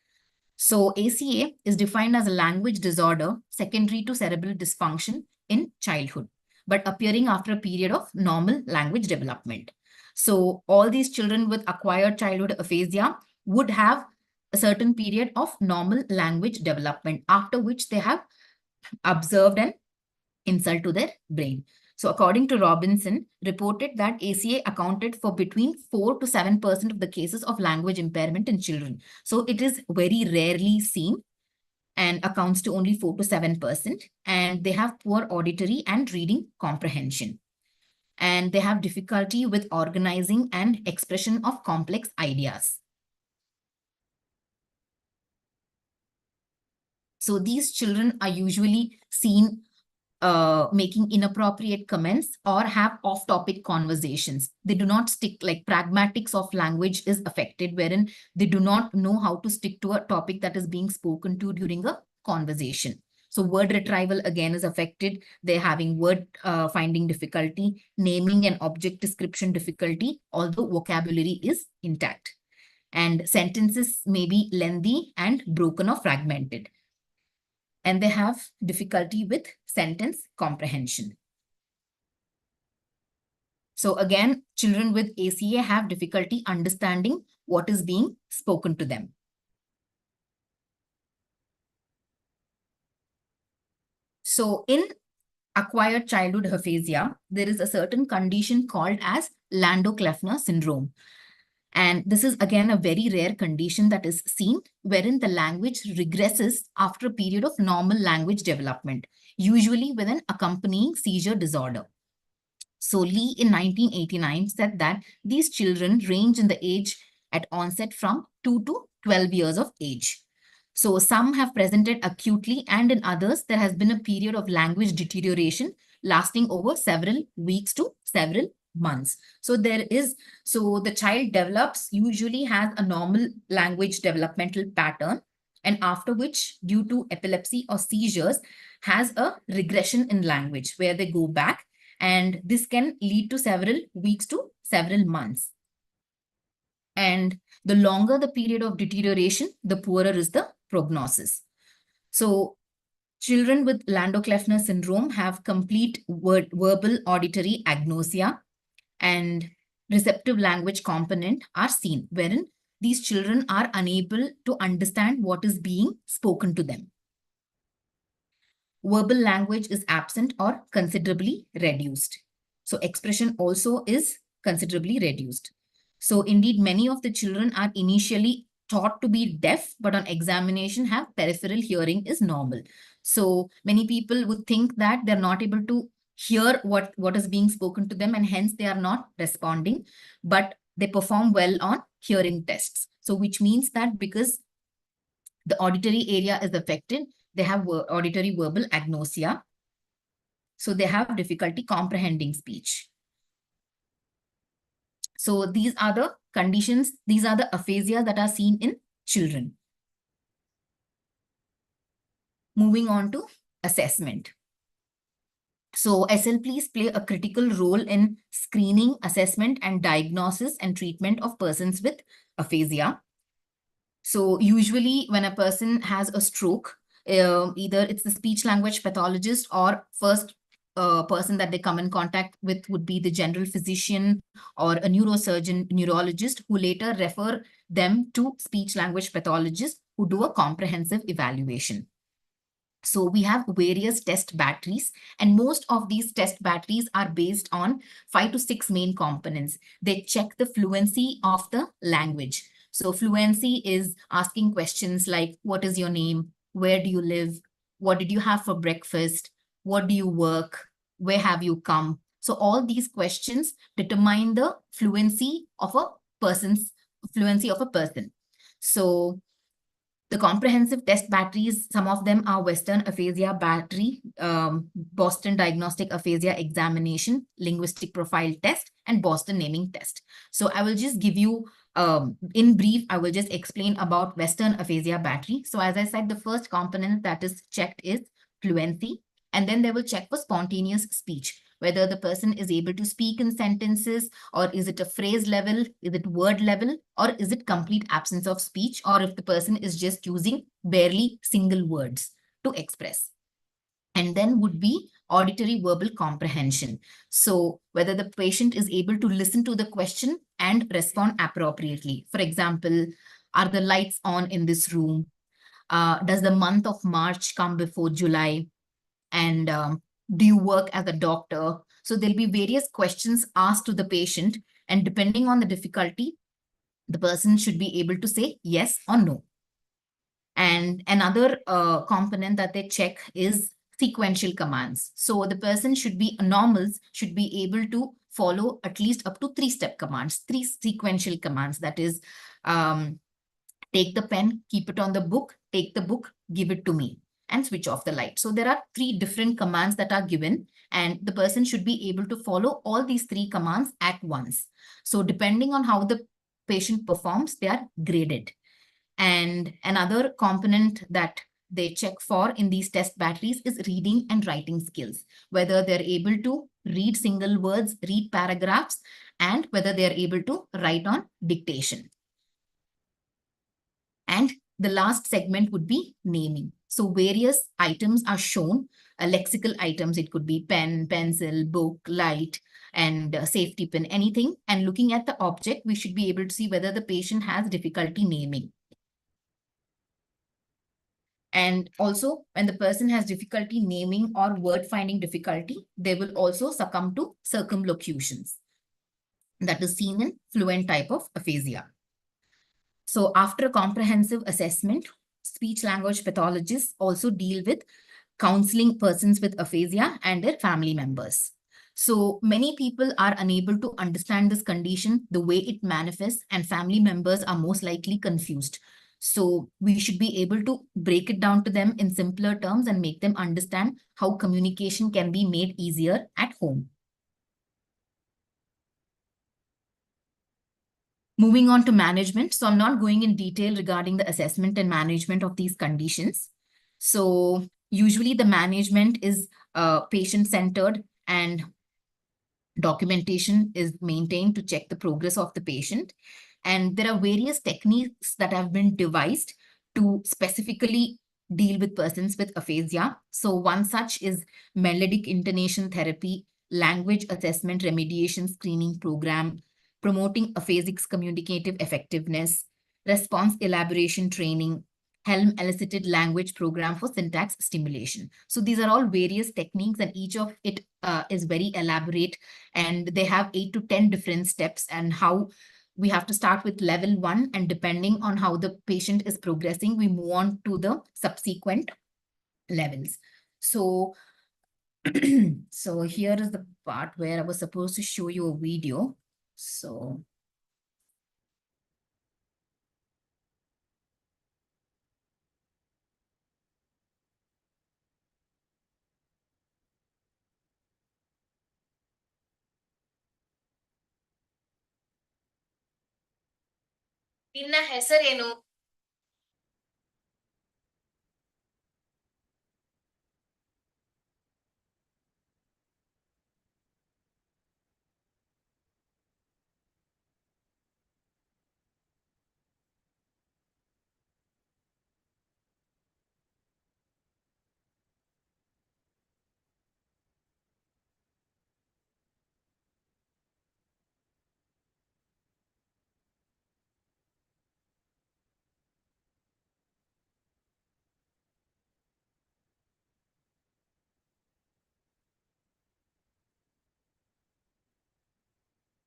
So ACA is defined as a language disorder secondary to cerebral dysfunction in childhood, but appearing after a period of normal language development. So all these children with acquired childhood aphasia would have a certain period of normal language development, after which they have observed an insult to their brain. So according to Robinson, reported that ACA accounted for between 4 to 7% of the cases of language impairment in children. So it is very rarely seen and accounts to only 4 to 7%. And they have poor auditory and reading comprehension. And they have difficulty with organizing and expression of complex ideas. So these children are usually seen making inappropriate comments or have off-topic conversations. They do not stick, like pragmatics of language is affected, wherein they do not know how to stick to a topic that is being spoken to during a conversation. So word retrieval again is affected. They're having word finding difficulty, naming and object description difficulty, although vocabulary is intact. And sentences may be lengthy and broken or fragmented. And they have difficulty with sentence comprehension. So again, children with ACA have difficulty understanding what is being spoken to them. So in acquired childhood aphasia, there is a certain condition called as Landau-Kleffner syndrome. And this is again a very rare condition that is seen, wherein the language regresses after a period of normal language development, usually with an accompanying seizure disorder. So Lee in 1989 said that these children range in the age at onset from 2 to 12 years of age. So some have presented acutely, and in others, there has been a period of language deterioration lasting over several weeks to several months. So the child usually has a normal language developmental pattern, and after which, due to epilepsy or seizures, has a regression in language where they go back, and this can lead to several weeks to several months. And the longer the period of deterioration, the poorer is the prognosis. So Children with Landau-Kleffner syndrome have complete verbal auditory agnosia, and receptive language component are seen, wherein these children are unable to understand what is being spoken to them. Verbal language is absent or considerably reduced. So expression also is considerably reduced. So indeed, many of the children are initially thought to be deaf, but on examination have peripheral hearing is normal. So many people would think that they're not able to hear what is being spoken to them, and hence they are not responding, but they perform well on hearing tests. So which means that because the auditory area is affected, they have auditory verbal agnosia. So they have difficulty comprehending speech. So these are the conditions, these are the aphasia that are seen in children. Moving on to assessment. So SLPs play a critical role in screening, assessment, and diagnosis and treatment of persons with aphasia. So usually when a person has a stroke, either it's the speech language pathologist or first person that they come in contact with would be the general physician or a neurosurgeon, neurologist, who later refer them to speech language pathologists who do a comprehensive evaluation. So we have various test batteries, and most of these test batteries are based on 5 to 6 main components. They check the fluency of the language. So fluency is asking questions like, what is your name? Where do you live? What did you have for breakfast? What do you work? Where have you come? So all these questions determine the fluency of a person. So the comprehensive test batteries, some of them are Western Aphasia Battery, Boston Diagnostic Aphasia Examination, Linguistic Profile Test, and Boston Naming Test. So I will just give you, in brief, I will just explain about Western Aphasia Battery. So as I said, the first component that is checked is fluency, and then they will check for spontaneous speech, whether the person is able to speak in sentences, or is it a phrase level, is it word level, or is it complete absence of speech, or if the person is just using barely single words to express. And then would be auditory verbal comprehension. So whether the patient is able to listen to the question and respond appropriately. For example, are the lights on in this room? Does the month of March come before July? And do you work as a doctor? So there'll be various questions asked to the patient, and depending on the difficulty, the person should be able to say yes or no. And another component that they check is sequential commands. So the person should be, normals should be able to follow at least up to 3-step commands, 3 sequential commands. That is, take the pen, keep it on the book, take the book, give it to me, and switch off the light. So there are 3 different commands that are given, and the person should be able to follow all these 3 commands at once. So depending on how the patient performs, they are graded. And another component that they check for in these test batteries is reading and writing skills, whether they're able to read single words, read paragraphs, and whether they're able to write on dictation. And the last segment would be naming. So various items are shown, lexical items. It could be pen, pencil, book, light, and safety pin, anything. And looking at the object, we should be able to see whether the patient has difficulty naming. And also, when the person has difficulty naming or word finding difficulty, they will also succumb to circumlocutions. That is seen in fluent type of aphasia. So after comprehensive assessment, speech language pathologists also deal with counseling persons with aphasia and their family members. So many people are unable to understand this condition, the way it manifests, and family members are most likely confused. So we should be able to break it down to them in simpler terms and make them understand how communication can be made easier at home. Moving on to management. So I'm not going in detail regarding the assessment and management of these conditions. So usually the management is patient-centered, and documentation is maintained to check the progress of the patient. And there are various techniques that have been devised to specifically deal with persons with aphasia. So one such is melodic intonation therapy, language assessment remediation screening program, promoting aphasics communicative effectiveness, response elaboration training, Helm elicited language program for syntax stimulation. So these are all various techniques, and each of it is very elaborate, and they have 8 to 10 different steps, and how we have to start with level 1, and depending on how the patient is progressing, we move on to the subsequent levels. So, so here is the part where I was supposed to show you a video. So ನಿನ್ನ ಹೆಸರೇನು?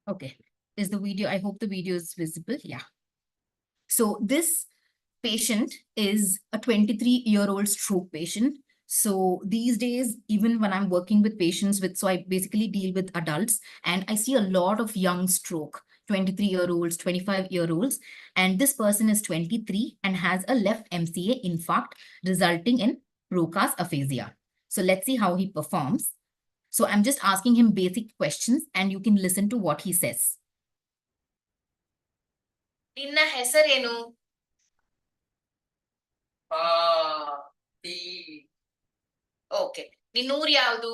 Okay, is the video, I hope the video is visible. Yeah. So this patient is a 23-year-old stroke patient. So these days, even when I'm working with patients with, so I basically deal with adults, and I see a lot of young stroke, 23-year-olds, 25-year-olds, and this person is 23 and has a left MCA infarct resulting in Broca's aphasia. So let's see how he performs. So I'm just asking him basic questions, and you can listen to what he says. ನಿನ್ನ ಹೆಸರೇನು? Okay, ನಿನ್ನ ಊರು ಯಾವುದು?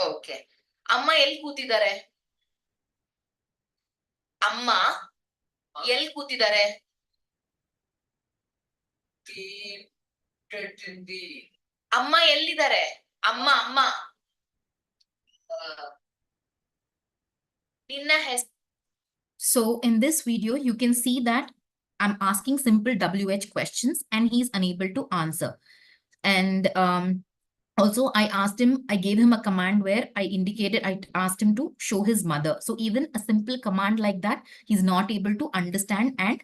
Okay, ಅಮ್ಮ ಎಲ್ಲಿ ಕೂತಿದ್ದಾರೆ? ಅಮ್ಮ ಎಲ್ಲಿ ಕೂತಿದ್ದಾರೆ? ಅಮ್ಮ ಎಲ್ಲಿದ್ದಾರೆ? ಅಮ್ಮ ಅಮ್ಮ ನಿನ್ನ ಹೆಸರು. So in this video, you can see that I'm asking simple WH questions and he's unable to answer. And also I asked him, I gave him a command where I asked him to show his mother. So even a simple command like that, he's not able to understand and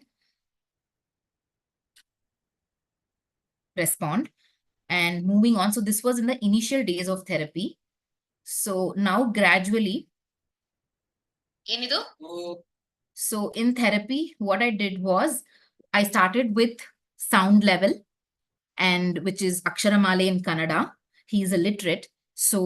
respond. And moving on, so this was in the initial days of therapy. So now gradually, so in therapy, what I did was I started with sound level, and which is Aksharamale in Kannada. He is illiterate. So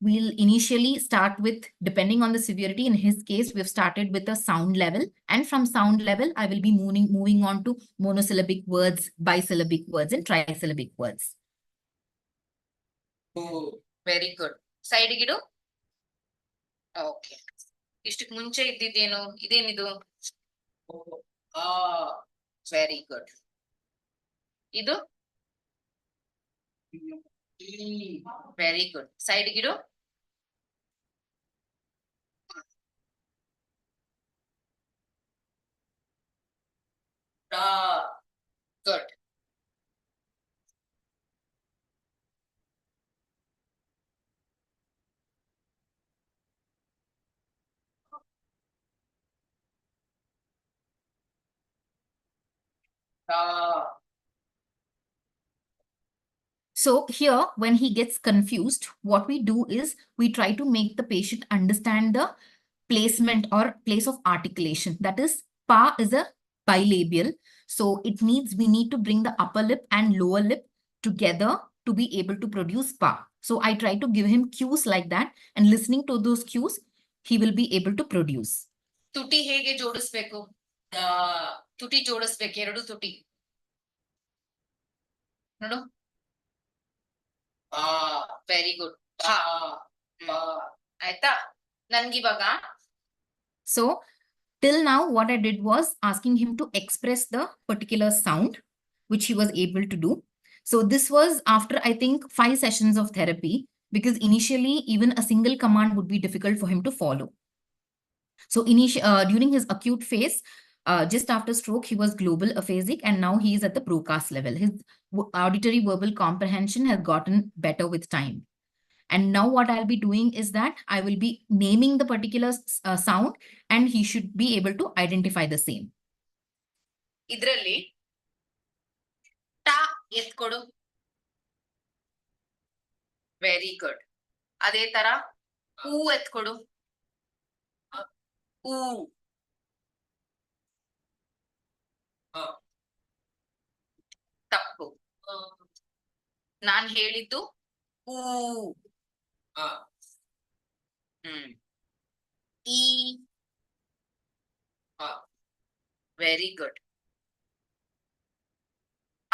we'll initially start with, depending on the severity, in his case, we've started with a sound level. And from sound level, I will be moving on to monosyllabic words, bisyllabic words, and trisyllabic words. Oh, very good. Side gidu. Okay. ಇಷ್ಟಕ್ಕೆ ಮುಂಚೆ ಇದ್ದಿದ್ದೇನು? ಇದೇನಿದು? Very good. ಇದು very good. Side ಗಿಡು. Good. So here, when he gets confused, what we do is we try to make the patient understand the placement or place of articulation. That is, pa is a bilabial. So it needs, we need to bring the upper lip and lower lip together to be able to produce pa. So I try to give him cues like that, and listening to those cues, he will be able to produce. ತುಟಿ ಹೇಗೆ ಜೋಡಿಸ್ಬೇಕು? ತುಟಿ ಜೋಡಿಸ್ಬೇಕು, ಎರಡು ತುಟಿ ನೋಡು. Very good. ಆಯ್ತಾ? ನನ್ಗಿವಾಗ, so Till now, what I did was asking him to express the particular sound, which he was able to do. So this was after, I think, 5 sessions of therapy, because initially even a single command would be difficult for him to follow. So during his acute phase, just after stroke, he was global aphasic, and now he is at the Broca's level. His auditory verbal comprehension has gotten better with time. And now what I'll be doing is that I will be naming the particular sound, and he should be able to identify the same. Idralli ta etkodu. Very good. Ade tara oo etkodu. Oo. ತಪ್ಪು. ನಾನು ಹೇಳಿದ್ದು ಊ. ಈ. Very good.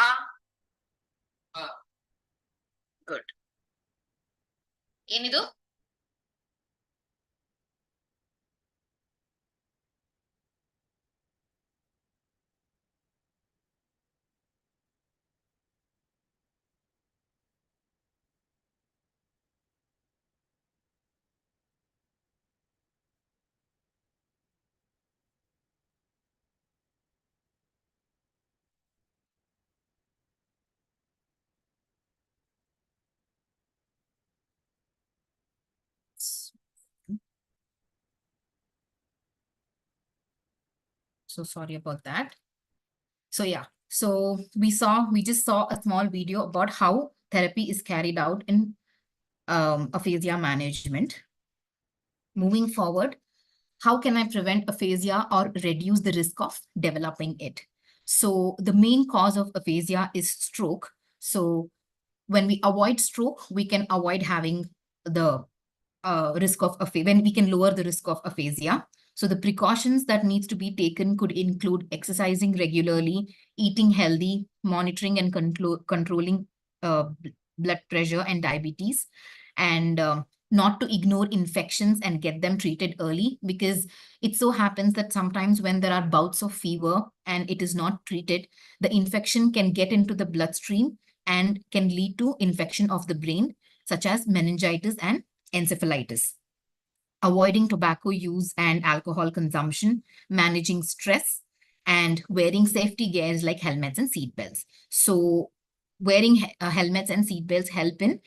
ಆ. Good. ಏನಿದು? So sorry about that. So yeah, so we just saw a small video about how therapy is carried out in aphasia management. Moving forward, how can I prevent aphasia or reduce the risk of developing it? So the main cause of aphasia is stroke. So when we avoid stroke, we can avoid having the risk of aphasia, when we can lower the risk of aphasia. So the precautions that needs to be taken could include exercising regularly, eating healthy, monitoring and controlling blood pressure and diabetes, and not to ignore infections and get them treated early, because it so happens that sometimes when there are bouts of fever and it is not treated, the infection can get into the bloodstream and can lead to infection of the brain, such as meningitis and encephalitis. Avoiding tobacco use and alcohol consumption, managing stress, and wearing safety gears like helmets and seat belts. So wearing helmets and seat belts help in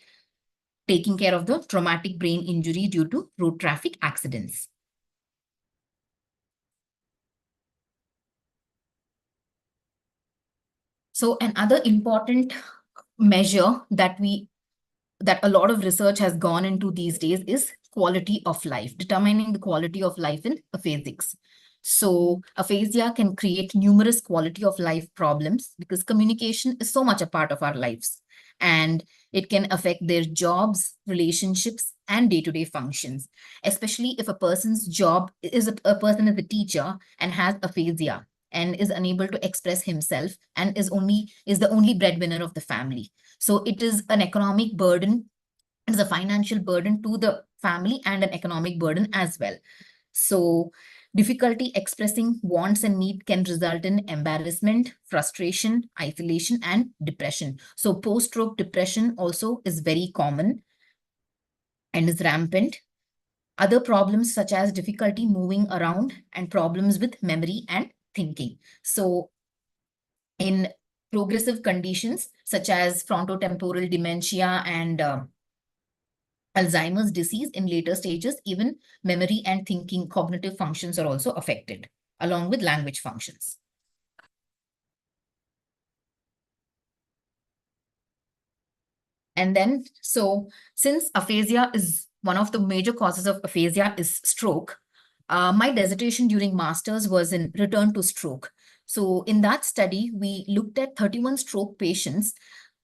taking care of the traumatic brain injury due to road traffic accidents. So another important measure that a lot of research has gone into these days is quality of life, determining the quality of life in aphasics. So aphasia can create numerous quality of life problems because communication is so much a part of our lives, and it can affect their jobs, relationships, and day-to-day functions, especially if a person's job is a person is a teacher and has aphasia and is unable to express himself and is the only breadwinner of the family. So it is an economic burden, it is a financial burden to the family and an economic burden as well. So difficulty expressing wants and need can result in embarrassment, frustration, isolation, and depression. So post-stroke depression also is very common and is rampant. Other problems such as difficulty moving around and problems with memory and thinking. So in progressive conditions such as frontotemporal dementia and Alzheimer's disease in later stages, even memory and thinking cognitive functions are also affected, along with language functions. And then, so since aphasia is one of the major causes of aphasia is stroke, my dissertation during master's was in return to stroke. So in that study, we looked at 31 stroke patients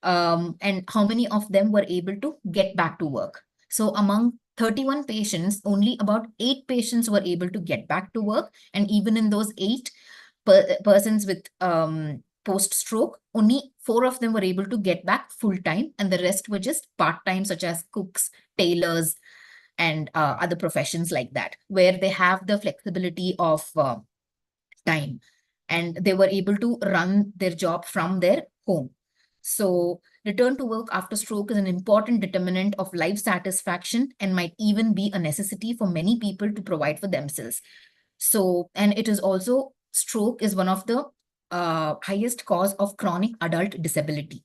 and how many of them were able to get back to work. So among 31 patients, only about 8 patients were able to get back to work. And even in those 8 persons with post-stroke, only 4 of them were able to get back full-time, and the rest were just part-time, such as cooks, tailors, and other professions like that, where they have the flexibility of time, and they were able to run their job from their home. So return to work after stroke is an important determinant of life satisfaction and might even be a necessity for many people to provide for themselves. So, and it is also, stroke is one of the highest cause of chronic adult disability.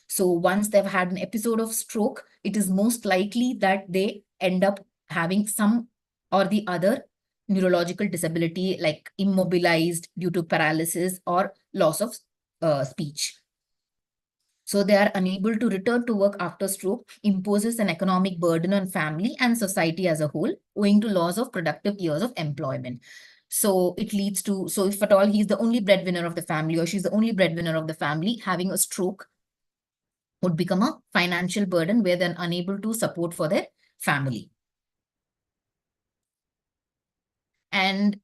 So once they've had an episode of stroke, it is most likely that they end up having some or the other neurological disability, like immobilized due to paralysis or loss of speech. So they are unable to return to work after stroke imposes an economic burden on family and society as a whole, owing to loss of productive years of employment. So it leads to, so if at all he's the only breadwinner of the family or she's the only breadwinner of the family, having a stroke would become a financial burden where they're unable to support for their family. And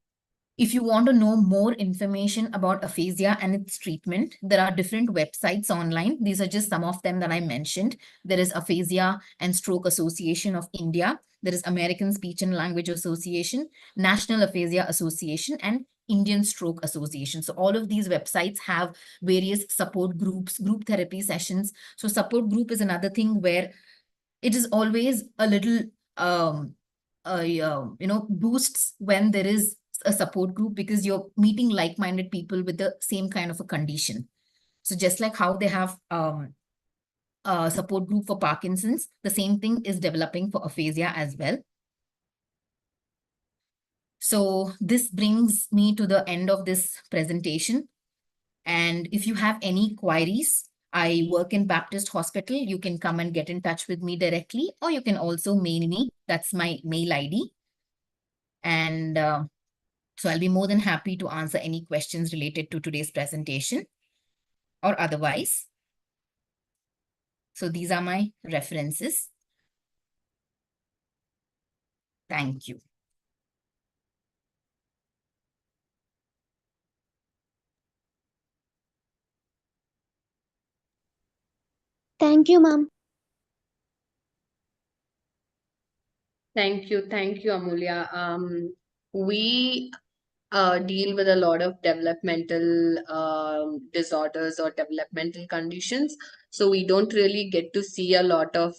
if you want to know more information about aphasia and its treatment, there are different websites online. These are just some of them that I mentioned. There is Aphasia and Stroke Association of India. There is American Speech and Language Association, National Aphasia Association, and Indian Stroke Association. So all of these websites have various support groups, group therapy sessions. So support group is another thing where it is always a little boosts when there is a support group, because you're meeting like-minded people with the same kind of a condition. So just like how they have a support group for Parkinson's, the same thing is developing for aphasia as well. So this brings me to the end of this presentation. And if you have any queries, I work in Baptist Hospital. You can come and get in touch with me directly, or you can also mail me. That's my mail ID. And so I'll be more than happy to answer any questions related to today's presentation or otherwise. So these are my references. Thank you. Thank you, ma'am. Thank you, Amulya. We deal with a lot of developmental disorders or developmental conditions, so we don't really get to see a lot of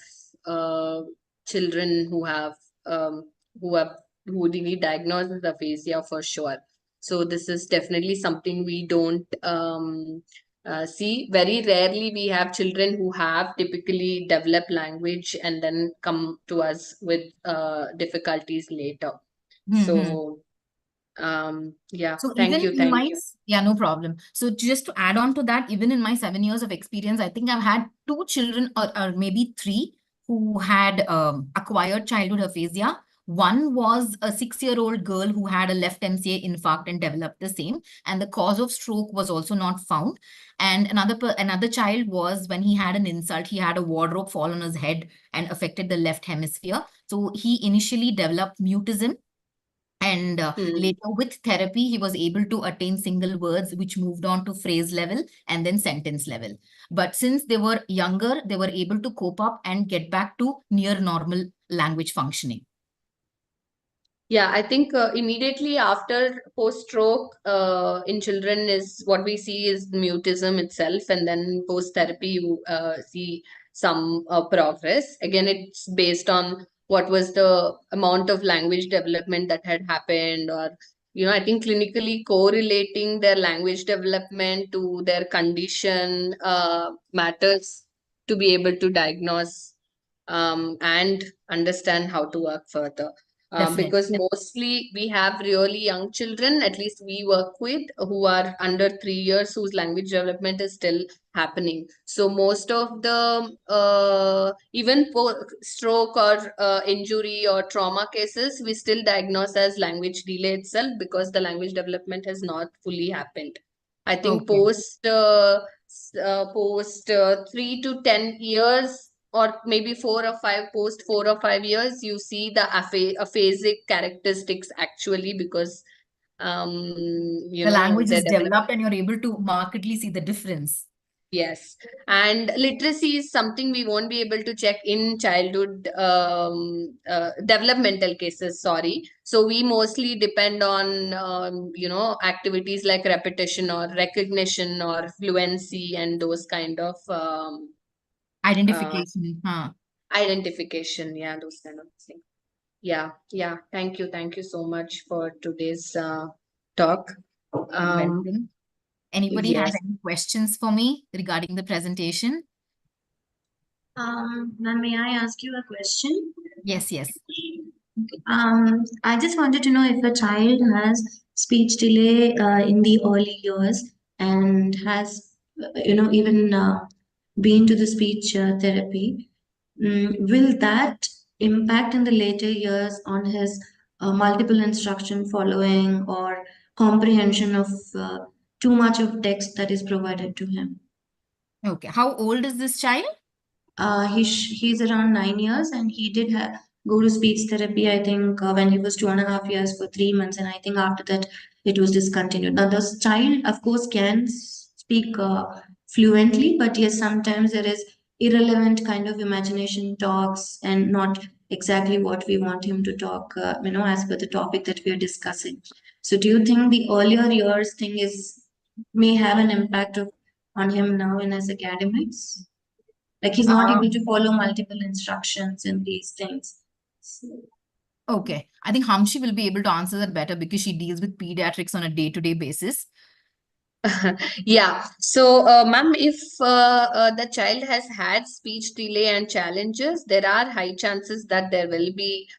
children who have who have who really diagnosed with aphasia for sure. So this is definitely something we don't see. Very rarely we have children who have typically developed language and then come to us with difficulties later. So yeah, So thank even you, in my, thank you. yeah, no problem. So just to add on to that, even in my 7 years of experience, I think I've had 2 children or maybe 3 who had acquired childhood aphasia. One was a 6-year-old girl who had a left MCA infarct and developed the same, and the cause of stroke was also not found. And another child was, when he had an insult, he had a wardrobe fall on his head and affected the left hemisphere. So he initially developed mutism. And later with therapy, he was able to attain single words, which moved on to phrase level and then sentence level. But since they were younger, they were able to cope up and get back to near normal language functioning. Yeah, I think immediately after post-stroke in children is what we see is mutism itself, and then post-therapy you see some progress. Again, it's based on what was the amount of language development that had happened, or I think clinically correlating their language development to their condition matters to be able to diagnose and understand how to work further. Because mostly we have really young children, at least we work with, who are under 3 years, whose language development is still happening. So most of the even stroke or injury or trauma cases, we still diagnose as language delay itself, because the language development has not fully happened. I think post 3 to 10 years, or maybe 4 or 5 years, you see the aphasic characteristics actually, because the language is developed and you're able to markedly see the difference. Yes, and literacy is something we won't be able to check in childhood developmental cases, sorry. So we mostly depend on activities like repetition or recognition or fluency and those kind of uh, Identification. Huh. identification. Yeah, those kind of things. Yeah, yeah. Thank you so much for today's talk. Um, Welcome. Anybody has yes. any questions for me regarding the presentation? Ma'am, may I ask you a question? Yes, yes. I just wanted to know if a child has speech delay in the early years and has, even been to the speech therapy, will that impact in the later years on his multiple instruction following or comprehension of too much of text that is provided to him? Okay. How old is this child? He's around 9 years, and he did go to speech therapy. I think when he was 2.5 years for 3 months, and I think after that it was discontinued. Now, this child, of course, can speak fluently, but yes, sometimes there is irrelevant kind of imagination talks and not exactly what we want him to talk. As per the topic that we are discussing. So, do you think the earlier years thing is may have an impact on him now in his academics? Like he's not able Um, to follow multiple instructions in these things. okay. I think Hamshi will be able to answer that better because she deals with pediatrics on a day-to-day basis. Yeah. So, ma'am, if the child has had speech delay and challenges, there are high chances that there will be.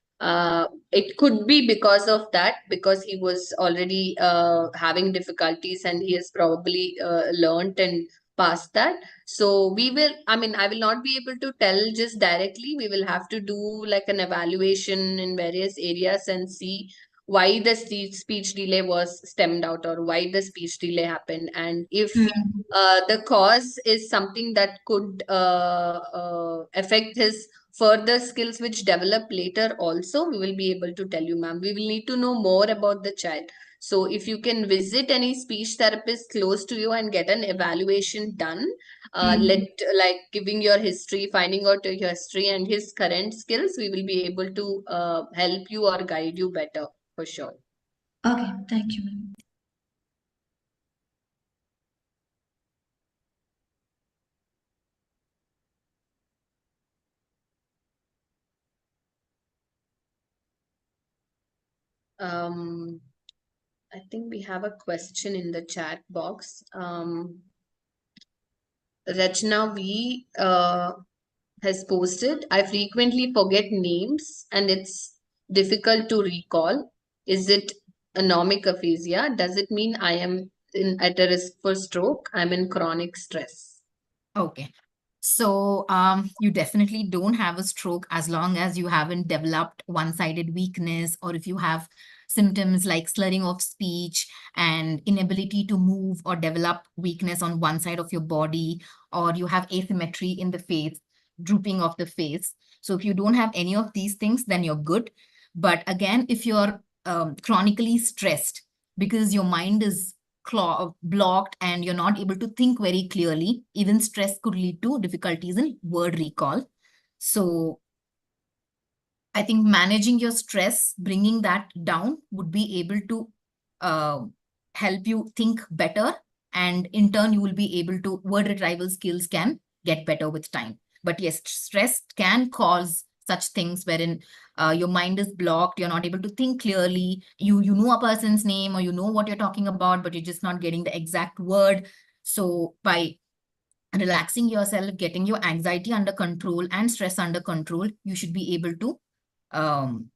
It could be because of that, because he was already having difficulties and he has probably learned and passed that. So we will. I mean, I will not be able to tell just directly. We will have to do like an evaluation in various areas and see why the speech delay was stemmed out or why the speech delay happened, and if Hmm. the cause is something that could affect his further skills which develop later also, we will be able to tell you, ma'am. We will need to know more about the child. So if you can visit any speech therapist close to you and get an evaluation done, Hmm. like giving your history, finding out your history and his current skills, we will be able to help you or guide you better for sure. Okay, thank you, ma'am. Um, I think we have a question in the chat box. Rachna V has posted, I frequently forget names and it's difficult to recall. Is it anomic aphasia? Does it mean I am at a risk for stroke? I'm in chronic stress. Okay. So you definitely don't have a stroke as long as you haven't developed one-sided weakness, or if you have symptoms like slurring of speech and inability to move or develop weakness on one side of your body, or you have asymmetry in the face, drooping of the face. So if you don't have any of these things, then you're good. But again, if you're chronically stressed because your mind is blocked and you're not able to think very clearly, even stress could lead to difficulties in word recall. So I think managing your stress, bringing that down would be able to uh, help you think better. And in turn, you will be able to, word retrieval skills can get better with time. But yes, stress can cause such things wherein your mind is blocked, you're not able to think clearly, you know a person's name or you know what you're talking about, but you're just not getting the exact word. So by relaxing yourself, getting your anxiety under control and stress under control, you should be able to um,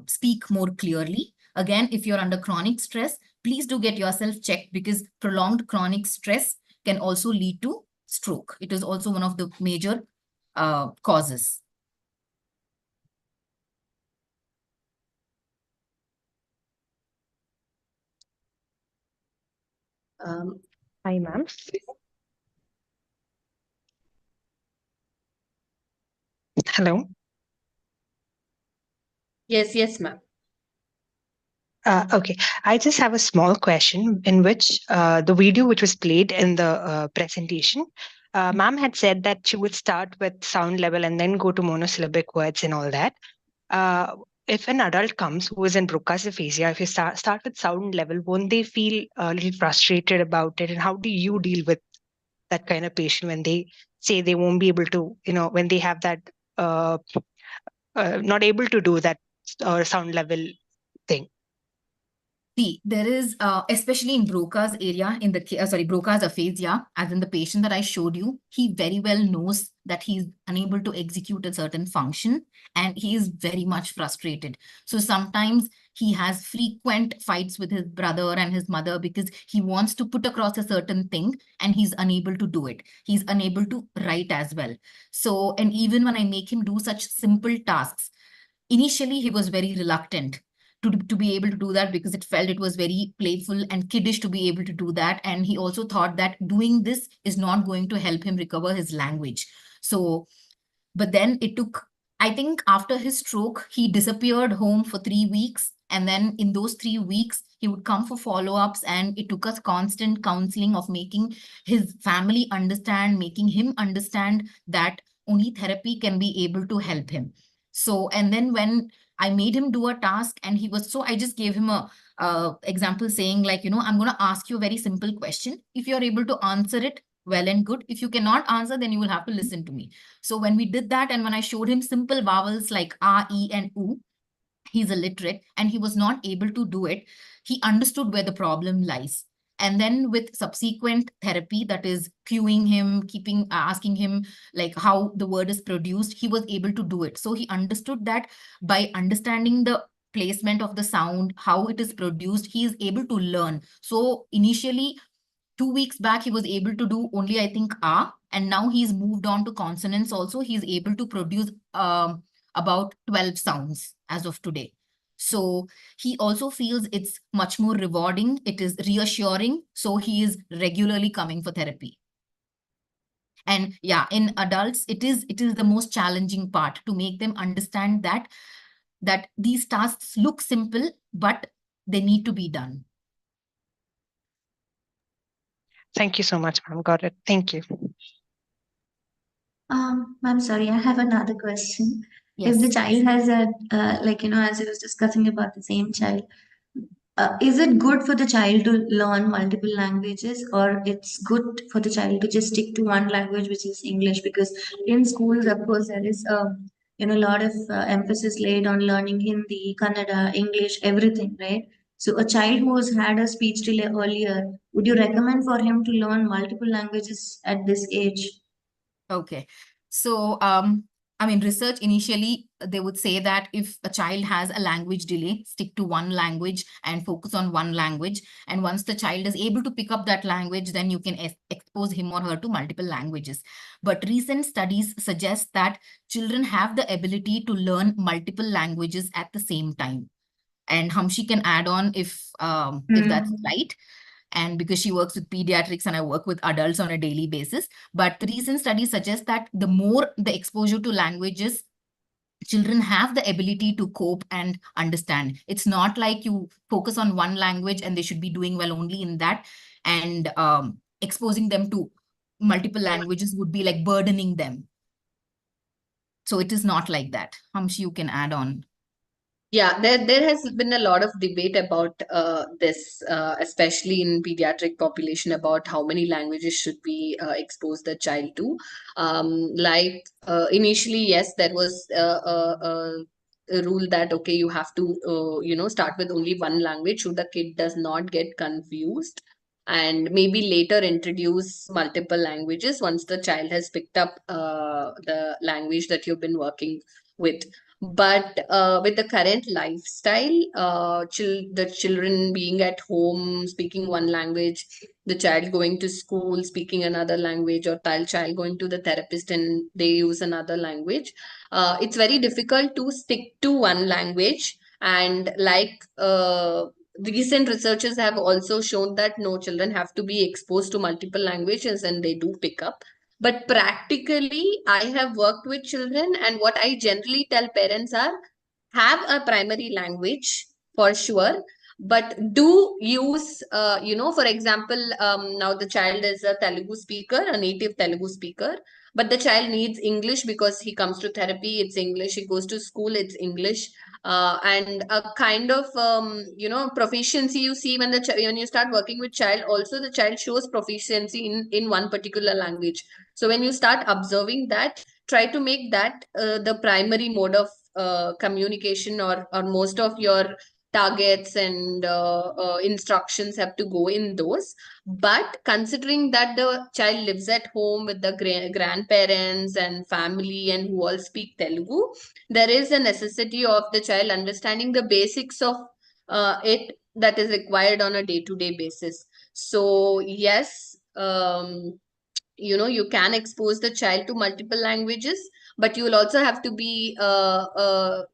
speak more clearly. Again, if you're under chronic stress, please do get yourself checked because prolonged chronic stress can also lead to stroke. It is also one of the major causes. Hi, ma'am. Hello. Yes, ma'am. Okay, I just have a small question in which the video which was played in the presentation, ma'am had said that she would start with sound level and then go to monosyllabic words and all that. Uh, if an adult comes who is in Broca's aphasia, if you start with sound level, won't they feel a little frustrated about it? And how do you deal with that kind of patient when they say they won't be able to, when they have that, not able to do that sound level thing? See, there is, especially in Broca's area, in the, Broca's aphasia, as in the patient that I showed you, he very well knows that he's unable to execute a certain function and he is very much frustrated. So sometimes he has frequent fights with his brother and his mother because he wants to put across a certain thing and he's unable to do it. He's unable to write as well. So, and even when I make him do such simple tasks, initially he was very reluctant to be able to do that because it felt it was very playful and kiddish to be able to do that. And he also thought that doing this is not going to help him recover his language. So, but then it took, I think after his stroke, he disappeared home for 3 weeks. And then in those 3 weeks, he would come for follow-ups, and it took us constant counseling of making his family understand, making him understand that only therapy can be able to help him. So, and then when I made him do a task and he was, so I just gave him a example saying like, I'm going to ask you a very simple question. If you're able to answer it, well and good. If you cannot answer, then you will have to listen to me. So when we did that and when I showed him simple vowels like A, E, and U, he's illiterate and he was not able to do it. He understood where the problem lies. And then with subsequent therapy, that is cueing him, keeping asking him like how the word is produced, he was able to do it. So he understood that by understanding the placement of the sound, how it is produced, he is able to learn. So initially, 2 weeks back, he was able to do only, I think, A, and now he's moved on to consonants also. He's able to produce about 12 sounds as of today. So he also feels it's much more rewarding. It is reassuring. So he is regularly coming for therapy. And yeah, in adults, it is the most challenging part to make them understand that these tasks look simple, but they need to be done. Thank you so much, ma'am. Got it. Thank you. I'm sorry, I have another question. Yes. If the child has a, as I was discussing about the same child, is it good for the child to learn multiple languages, or it's good for the child to just stick to one language, which is English? Because in schools, of course, there is a lot of emphasis laid on learning Hindi, Kannada, English, everything, right? So a child who has had a speech delay earlier, would you recommend for him to learn multiple languages at this age? Okay. So, I mean, research initially, they would say that if a child has a language delay, stick to one language and focus on one language. And once the child is able to pick up that language, then you can expose him or her to multiple languages. But recent studies suggest that children have the ability to learn multiple languages at the same time. And Hamshi can add on if that's right. And because she works with pediatrics and I work with adults on a daily basis. But the recent studies suggest that the more the exposure to languages, children have the ability to cope and understand. It's not like you focus on one language and they should be doing well only in that. And exposing them to multiple languages would be like burdening them. So it is not like that. Hamshi, you can add on. Yeah, there has been a lot of debate about this, especially in pediatric population, about how many languages should we expose the child to. Initially, yes, there was a rule that okay, you have to start with only one language so the kid does not get confused, and maybe later introduce multiple languages once the child has picked up the language that you've been working with. But with the current lifestyle, the children being at home speaking one language, the child going to school speaking another language, or child going to the therapist and they use another language, it's very difficult to stick to one language. And recent researchers have also shown that no, children have to be exposed to multiple languages and they do pick up. But practically, I have worked with children, and what I generally tell parents are have a primary language for sure, but do use, for example, now the child is a Telugu speaker, a native Telugu speaker, but the child needs English because he comes to therapy, it's English, he goes to school, it's English. And a kind of, proficiency you see when when you start working with child, also the child shows proficiency in one particular language. So when you start observing that, try to make that the primary mode of communication, or most of your targets and instructions have to go in those. But considering that the child lives at home with the grandparents and family and who all speak Telugu, there is a necessity of the child understanding the basics of it that is required on a day-to-day basis. So yes, you can expose the child to multiple languages, but you will also have to be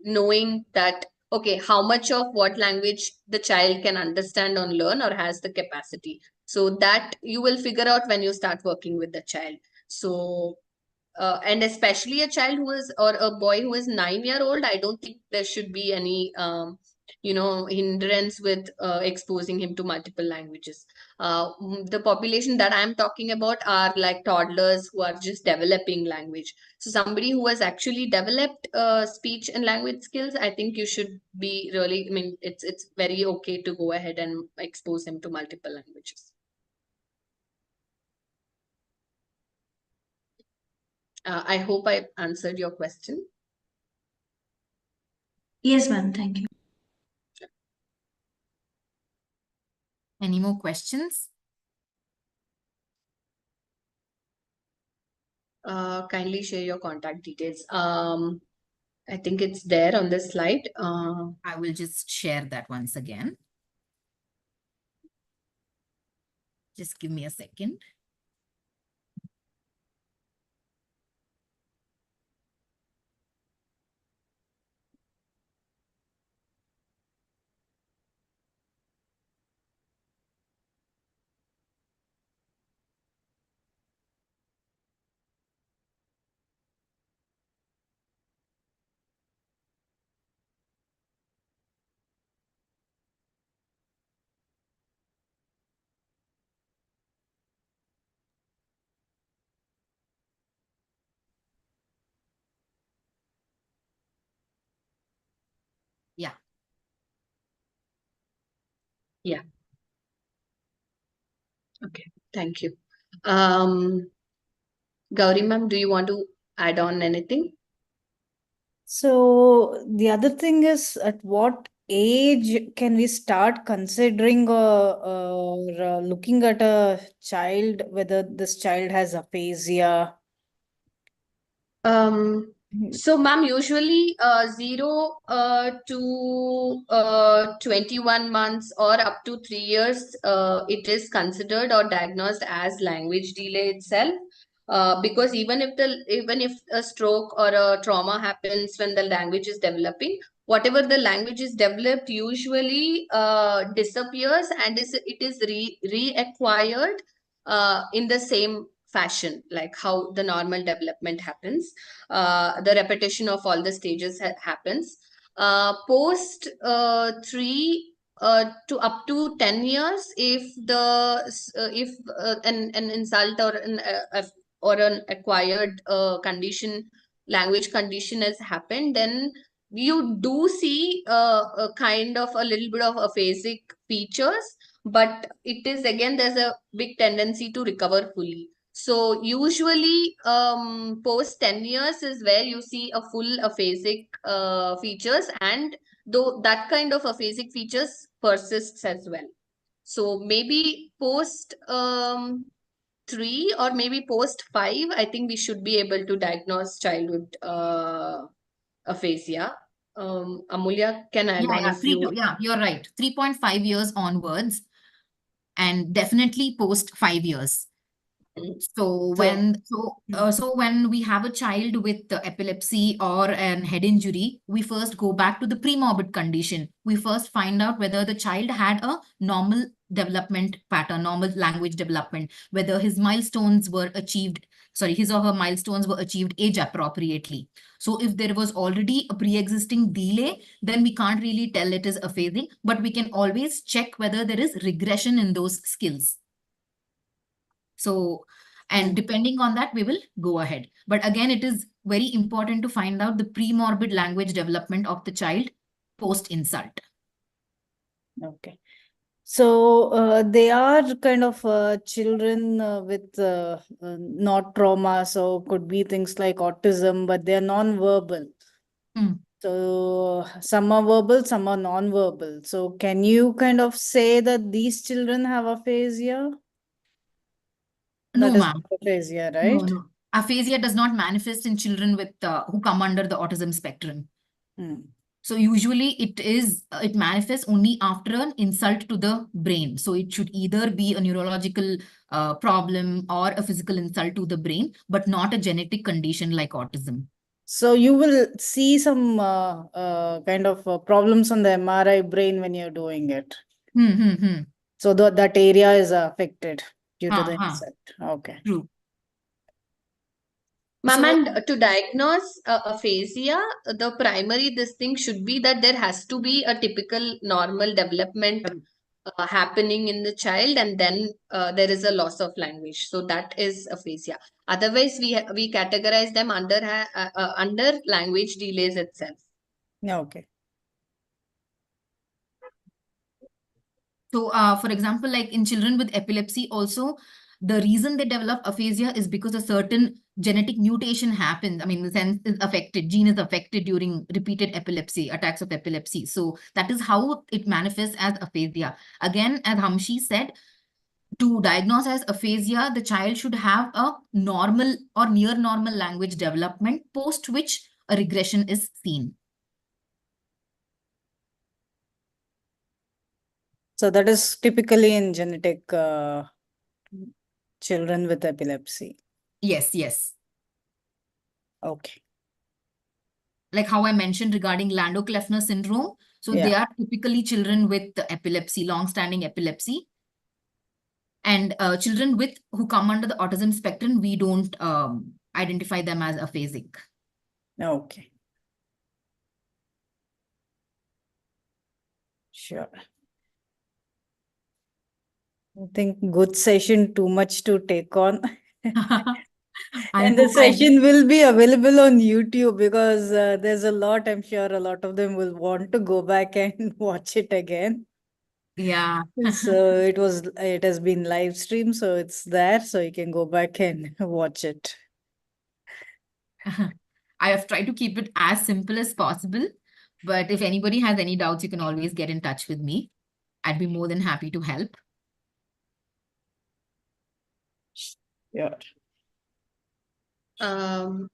knowing that, okay, how much of what language the child can understand or learn or has the capacity. So that you will figure out when you start working with the child. So and especially a child who is, or a boy who is 9 year old, I don't think there should be any hindrance with exposing him to multiple languages. The population that I'm talking about are like toddlers who are just developing language. So somebody who has actually developed speech and language skills, I think you should be really, I mean, it's very okay to go ahead and expose him to multiple languages. I hope I answered your question. Yes, ma'am. Thank you. Any more questions? Kindly share your contact details. I think it's there on the slide. I will just share that once again. Just give me a second. Yeah. Yeah. Okay, thank you. Gauri ma'am, do you want to add on anything? So the other thing is, at what age can we start considering or looking at a child, whether this child has aphasia? So ma'am, usually 0 to 21 months or up to 3 years, it is considered or diagnosed as language delay itself. Because even if a stroke or a trauma happens when the language is developing, whatever the language is developed usually disappears, and it is reacquired in the same fashion, like how the normal development happens. The repetition of all the stages happens. Post 3 to up to 10 years, if an insult or an acquired language condition has happened, then you do see a kind of a little bit of aphasic features, but it is, again, there's a big tendency to recover fully. So usually post 10 years is where you see a full aphasic features, and though that kind of aphasic features persists as well. So maybe post 3 or maybe post 5, I think we should be able to diagnose childhood aphasia. Amulya, can I add on if you... Yeah, you're right. 3.5 years onwards, and definitely post 5 years. So when we have a child with epilepsy or an head injury, we first go back to the pre-morbid condition. We first find out whether the child had a normal development pattern, normal language development, whether his milestones were achieved his or her milestones were achieved age appropriately. So if there was already a pre-existing delay, then we can't really tell it is aphasic, but we can always check whether there is regression in those skills. So, and depending on that, we will go ahead. But again, it is very important to find out the pre-morbid language development of the child post-insult. Okay. So they are kind of children with not trauma, so could be things like autism, but they're non-verbal. So some are verbal, some are non-verbal. So can you kind of say that these children have aphasia? No, That is ma'am. aphasia, No, right? no. Aphasia does not manifest in children with who come under the autism spectrum. So usually it manifests only after an insult to the brain. So it should either be a neurological problem or a physical insult to the brain, but not a genetic condition like autism. So you will see some kind of problems on the MRI brain when you're doing it. So that area is affected due to the insult. Okay. True. Ma'am, and to diagnose aphasia, the primary this thing should be that there has to be a typical normal development happening in the child, and then there is a loss of language. So that is aphasia. Otherwise, we categorize them under language delays itself. Okay. So, for example, like in children with epilepsy also, the reason they develop aphasia is because a certain genetic mutation happens. I mean, the sense is affected, gene is affected during repeated epilepsy, attacks of epilepsy. So that is how it manifests as aphasia. Again, as Hamshi said, to diagnose as aphasia, the child should have a normal or near normal language development, post which a regression is seen. So that is typically in genetic children with epilepsy. Yes, yes. Okay. Like how I mentioned regarding Landau-Kleffner syndrome. So they are typically children with epilepsy, long-standing epilepsy. And children who come under the autism spectrum, we don't identify them as aphasic. Okay. Sure. I think good session, too much to take on. And the session will be available on YouTube because there's a lot, I'm sure a lot of them will want to go back and watch it again. Yeah. So it has been live streamed, so it's there, so you can go back and watch it. I have tried to keep it as simple as possible, but if anybody has any doubts, you can always get in touch with me. I'd be more than happy to help. Yeah. Subbu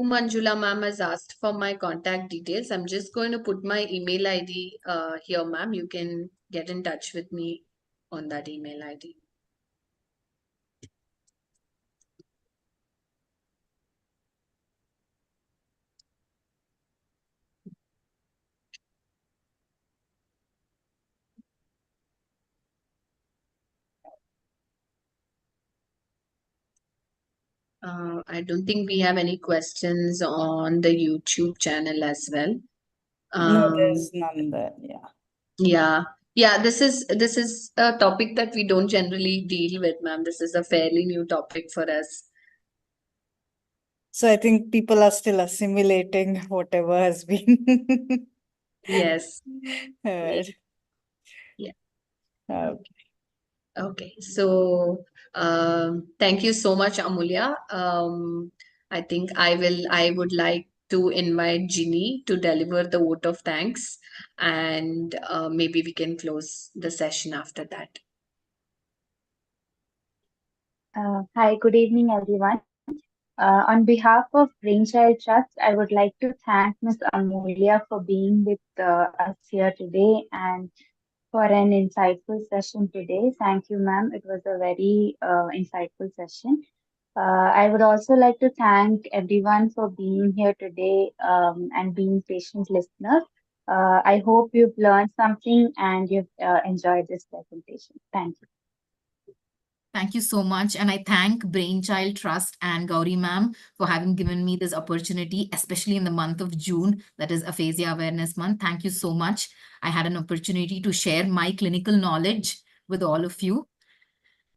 Manjula ma'am has asked for my contact details. I'm just going to put my email ID here, ma'am. You can get in touch with me on that email ID. I don't think we have any questions on the YouTube channel as well. No, there's none there. Yeah. This is a topic that we don't generally deal with, ma'am. This is a fairly new topic for us. So I think people are still assimilating whatever has been. Yes. Right. Yeah. Okay. Okay. So thank you so much, Amulya. I think I would like to invite Ginny to deliver the vote of thanks, and maybe we can close the session after that. Hi, good evening, everyone. On behalf of Brainchild Trust, I would like to thank Ms. Amulya for being with us here today and for an insightful session today. Thank you, ma'am. It was a very insightful session. I would also like to thank everyone for being here today and being patient listeners. I hope you've learned something and you've enjoyed this presentation. Thank you. Thank you so much. And I thank Brainchild Trust and Gauri ma'am for having given me this opportunity, especially in the month of June, that is Aphasia Awareness Month. Thank you so much. I had an opportunity to share my clinical knowledge with all of you.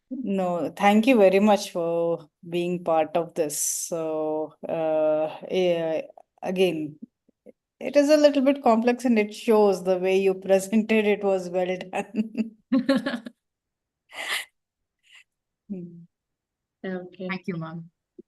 No, thank you very much for being part of this. So, yeah, again, it is a little bit complex and it shows the way you presented it was well done. Hmm. Okay. Thank you, ma'am.